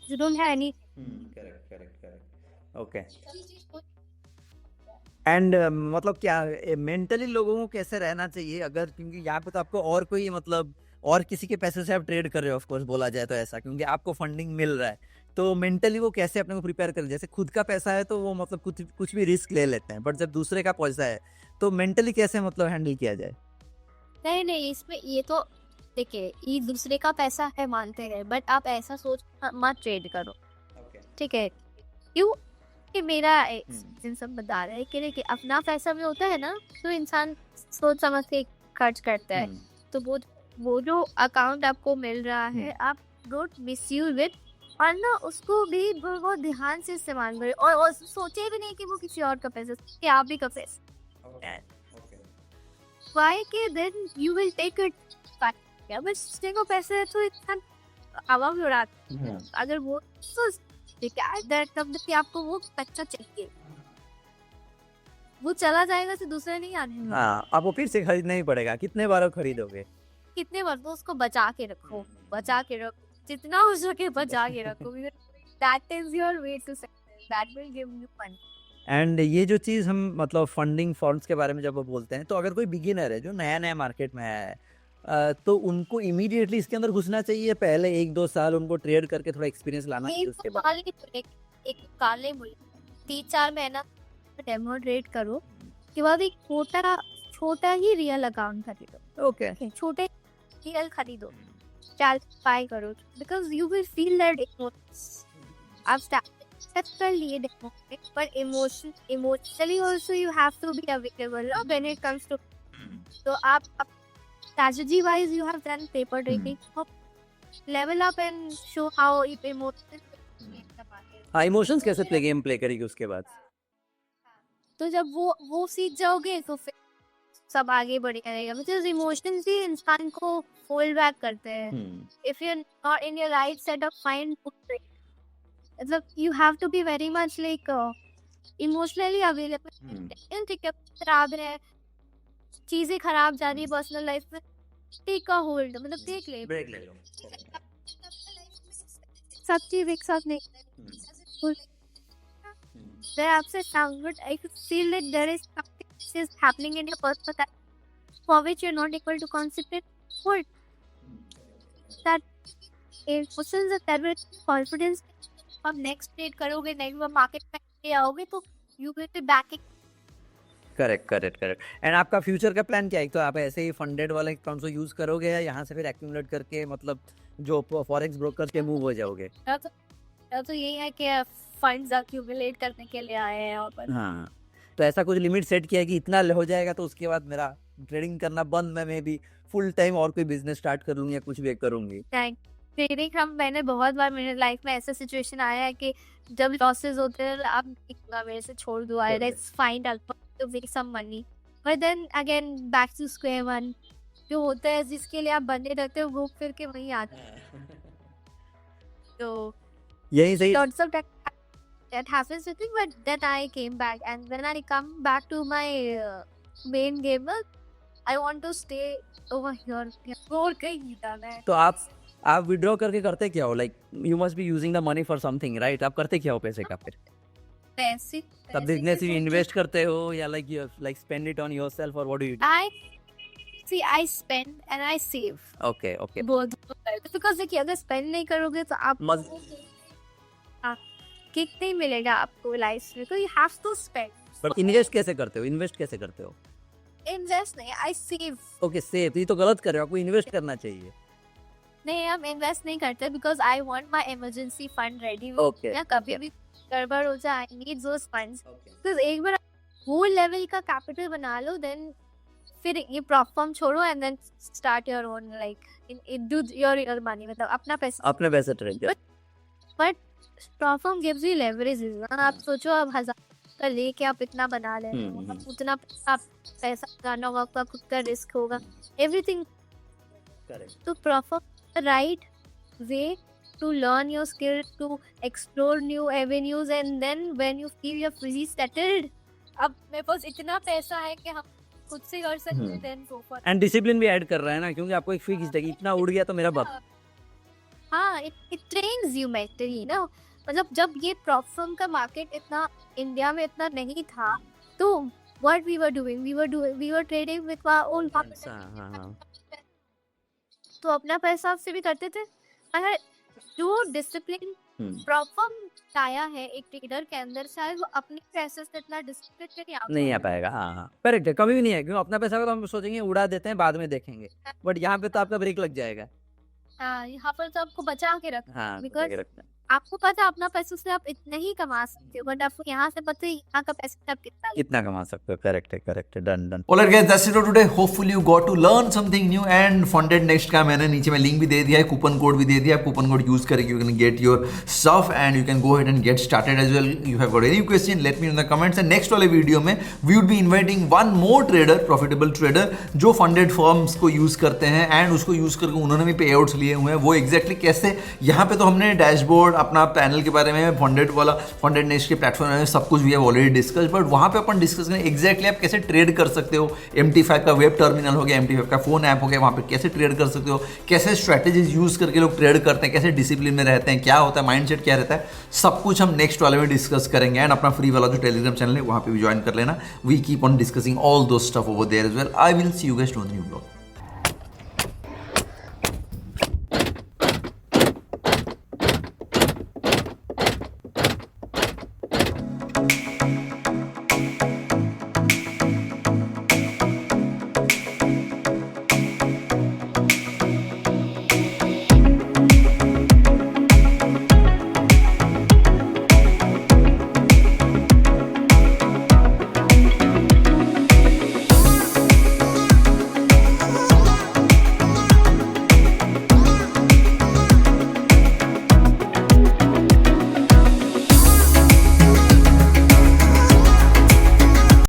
Speaker 2: you don't have any.
Speaker 3: Correct okay. And मतलब क्या मेंटली लोगों को कैसे रहना चाहिए, अगर क्योंकि यहाँ पे तो आपको और कोई मतलब और किसी के पैसे से आप ट्रेड कर रहे हो, ऑफ कोर्स बोला जाए तो ऐसा, क्योंकि आपको फंडिंग मिल रहा है, तो मेंटली वो कैसे अपने को प्रिपेयर करें? जैसे खुद का पैसा है तो वो मतलब कुछ भी रिस्क ले लेते हैं, बट जब दूसरे का पैसा है तो मेंटली कैसे मतलब हैंडल किया जाए?
Speaker 2: नहीं, इसमें ये तो देखिए, ये दूसरे का पैसा है मानते हैं, बट आप ऐसा सोच मत ट्रेड करो, ठीक है? क्यों कि मेरा सब बता रहा है कि अपना पैसा भी होता है ना, तो इंसान सोच समझ के खर्च करता है, तो वो जो अकाउंट आपको मिल रहा है, आप डोंट मिसयूज इट, और ना उसको भी बहुत ध्यान से इस्तेमाल करें, और सोचे भी नहीं कि वो किसी और का पैसा, कि आप भी का पैसा, वाई के then you will take it. बस को पैसे है तो इंसान हवा में उड़ाता है, अगर वो कि आपको वो कच्चा चाहिए, वो चला जाएगा तो दूसरा नहीं आने वाला।
Speaker 3: हाँ, आपको फिर से खरीदना ही पड़ेगा, कितने बार खरीदोगे?
Speaker 2: कितने बार, तो उसको बचा के रखो, जितना हो सके बचा के रखो, that is your way to success, that will give you money।
Speaker 3: And ये जो चीज़ हम मतलब फंडिंग फॉर्म्स के बारे में जब बोलते हैं, तो अगर कोई बिगिनर है जो नया मार्केट में आया है, तो उनको इमीडिएटली इसके अंदर घुसना चाहिए, पहले 1-2 साल उनको ट्रेड करके थोड़ा एक्सपीरियंस लाना चाहिए, उसके बाद
Speaker 2: एक काले मुल्क 3-4 महीना डेमो ट्रेड करो, के बाद एक छोटा ही रियल अकाउंट खरीदो।
Speaker 3: ओके,
Speaker 2: छोटे रियल खरीदो, बाय करो, because you will feel that आप एक्सेप्ट कर लिए डेमो पर emotionally also you have to be available when it comes to, तो आप strategy wise you have done paper trading, level up and show how emotions
Speaker 3: हाँ, इमोशंस कैसे गेम प्ले करेगी उसके बाद?
Speaker 2: तो जब वो सीख जाओगे तो फिर सब आगे बढ़ेगा रहेगा, बिकॉज इमोशंस ही इंसान को होल्ड बैक करते हैं. If you are not in your right set of mind, मतलब you have to be very much like emotionally available. ठीक है, खराब है, चीजें खराब जा रही है पर्सनल लाइफ में, टेक अ होल्ड, मतलब देख ले,
Speaker 3: ब्रेक ले लो.
Speaker 2: सब चीज एक साथ नहीं. They're upset now, but I could feel that there is something which is happening in your personal life for which you're not able to concentrate. What? That emotions and that with confidence. अब next trade करोगे, next market में आओगे तो you will be backing.
Speaker 3: Correct. And आपका फ्यूचर का प्लान क्या है? तो आप ऐसे ही फंडेड वाले अकाउंट्स को यूज करोगे या यहाँ से फिर एक्यूमुलेट करके मतलब जो फॉरेक्स ब्रोकर पे मूव हो जाओगे?
Speaker 2: तो यही है कि फंड्स एक्यूमुलेट करने के लिए आए हैं यहाँ पर.
Speaker 3: हाँ, तो ऐसा कुछ लिमिट सेट किया है कि इतना हो जाएगा तो उसके बाद मेरा ट्रेडिंग करना बंद, मैं भी फुल टाइम और कोई बिजनेस स्टार्ट कर लूंगी या कुछ भी करूंगी?
Speaker 2: ट्रेडिंग मैंने बहुत बार मेरे लाइफ में ऐसा सिचुएशन आया है कि जब लॉसेस होते हैं आप मेरे से छोड़ दो, I let's find to make some money, but then again back to square one. जो होता है जिसके लिए आप बंदे रहते हो वो फिर के वहीं आते हैं. तो
Speaker 3: यही सही.
Speaker 2: lots of that happens with me, but then I came back, and when I come back to my main game, I want to stay over here. और कहीं नहीं जाना है.
Speaker 3: तो आप विड्रॉ करके करते क्या हो? Like you must be using the money for something, right? आप करते क्या हो पैसे का फिर?
Speaker 2: पैसे
Speaker 3: तब बिजनेस में इन्वेस्ट करते हो या like spend it on yourself, और what do you do?
Speaker 2: I spend and I save.
Speaker 3: Okay.
Speaker 2: Both, because देखिए अगर स्पेंड नहीं करोगे तो आप किक नहीं मिलेगा आपको लाइफ में, तो you have to spend.
Speaker 3: But invest कैसे करते हो?
Speaker 2: इन्वेस्ट नहीं, आई सेव.
Speaker 3: Okay, save. ये तो गलत कर रहे हो, आपको इन्वेस्ट करना चाहिए.
Speaker 2: नहीं, हम इन्वेस्ट नहीं करते because I want my emergency fund ready.
Speaker 3: Okay.
Speaker 2: या कभी भी गड़बड़ हो जाए, आई नीड दोस फंड्स. तो एक बार वो लेवल का कैपिटल बना लो, देन फिर ये प्लेटफॉर्म छोड़ो and then start your own, like do your money, मतलब अपना पैसा
Speaker 3: trade.
Speaker 2: But platform gives you leverage. आप सोचो अब 1000 का लेके आप इतना बना ले, उतना आप पैसा लगाना होगा, आपका खुद का रिस्क होगा, एवरीथिंग. तो platform right way to learn your skill, to explore new avenues, and then when you feel you're fully settled, अब मेरे पास इतना पैसा है कि हम खुद से कर सकते हैं, then go for it.
Speaker 3: And discipline भी ऐड कर रहा है ना, क्योंकि आपको एक फिक्स है कि इतना उड़ गया तो मेरा बाप.
Speaker 2: हाँ, it trains you mentally ना. मतलब जब ये प्लेटफॉर्म का मार्केट इतना इंडिया में इतना नहीं था, तो what we were doing, we were trading with our own funds. तो अपना पैसा से भी करते थे. अगर जो डिसिप्लिन प्लेटफॉर्म आया है एक ट्रेडर के अंदर, शायद वो अपने पैसे से इतना डिसिप्लिन
Speaker 3: नहीं आ पाएगा. हाँ, करेक्ट है, कभी भी नहीं है, क्योंकि अपना पैसा तो हम सोचेंगे उड़ा देते हैं, बाद में देखेंगे, बट यहाँ पे तो आपका ब्रेक लग जाएगा.
Speaker 2: हाँ, यहाँ पर तो आपको बचा के रखना.
Speaker 3: हाँ,
Speaker 2: बिकॉज आपको पता है अपना पैसा से आप इतना ही कमा सकते हो, बट आपको यहाँ से पता है यहाँ का पैसा आप
Speaker 3: कितना कमा सकते हो. करेक्ट है. Done.
Speaker 1: Alright guys, that's it for today. Hopefully you got to learn something new. And Funded Next का मैंने नीचे में लिंक भी दे दिया है, कूपन कोड भी दे दिया है. कूपन कोड यूज करके you can get your stuff and you can go ahead and get started as well. You have got any question, let me know in the comments. And next वाले वीडियो में we would be inviting one more trader, profitable trader, जो funded firms को यूज करते हैं and उसको यूज करके उन्होंने भी पे आउट्स लिए हुए हैं. वो exactly कैसे, यहाँ पे तो हमने डैशबोर्ड, अपना पैनल के बारे में, फंडेड नेक्स्ट के प्लेटफॉर्म में सब कुछ भी है ऑलरेडी डिस्कस, बट वहाँ पे अपन डिस्कस करें एग्जैक्टली आप कैसे ट्रेड कर सकते हो. MT5 का वेब टर्मिनल हो गया, MT5 का फोन ऐप हो गया, वहाँ पे कैसे ट्रेड कर सकते हो, कैसे स्ट्रैटेजीज यूज करके लोग ट्रेड करते हैं, कैसे डिसिप्लिन में रहते हैं, क्या होता है, माइंडसेट क्या रहता है, सब कुछ हम नेक्स्ट वाले में डिस्कस करेंगे. एंड अपना फ्री वाला जो टेलीग्राम चैनल है वहाँ पे भी ज्वाइन कर लेना. We keep on discussing all those stuff over there as well. I will see you guys on new blog.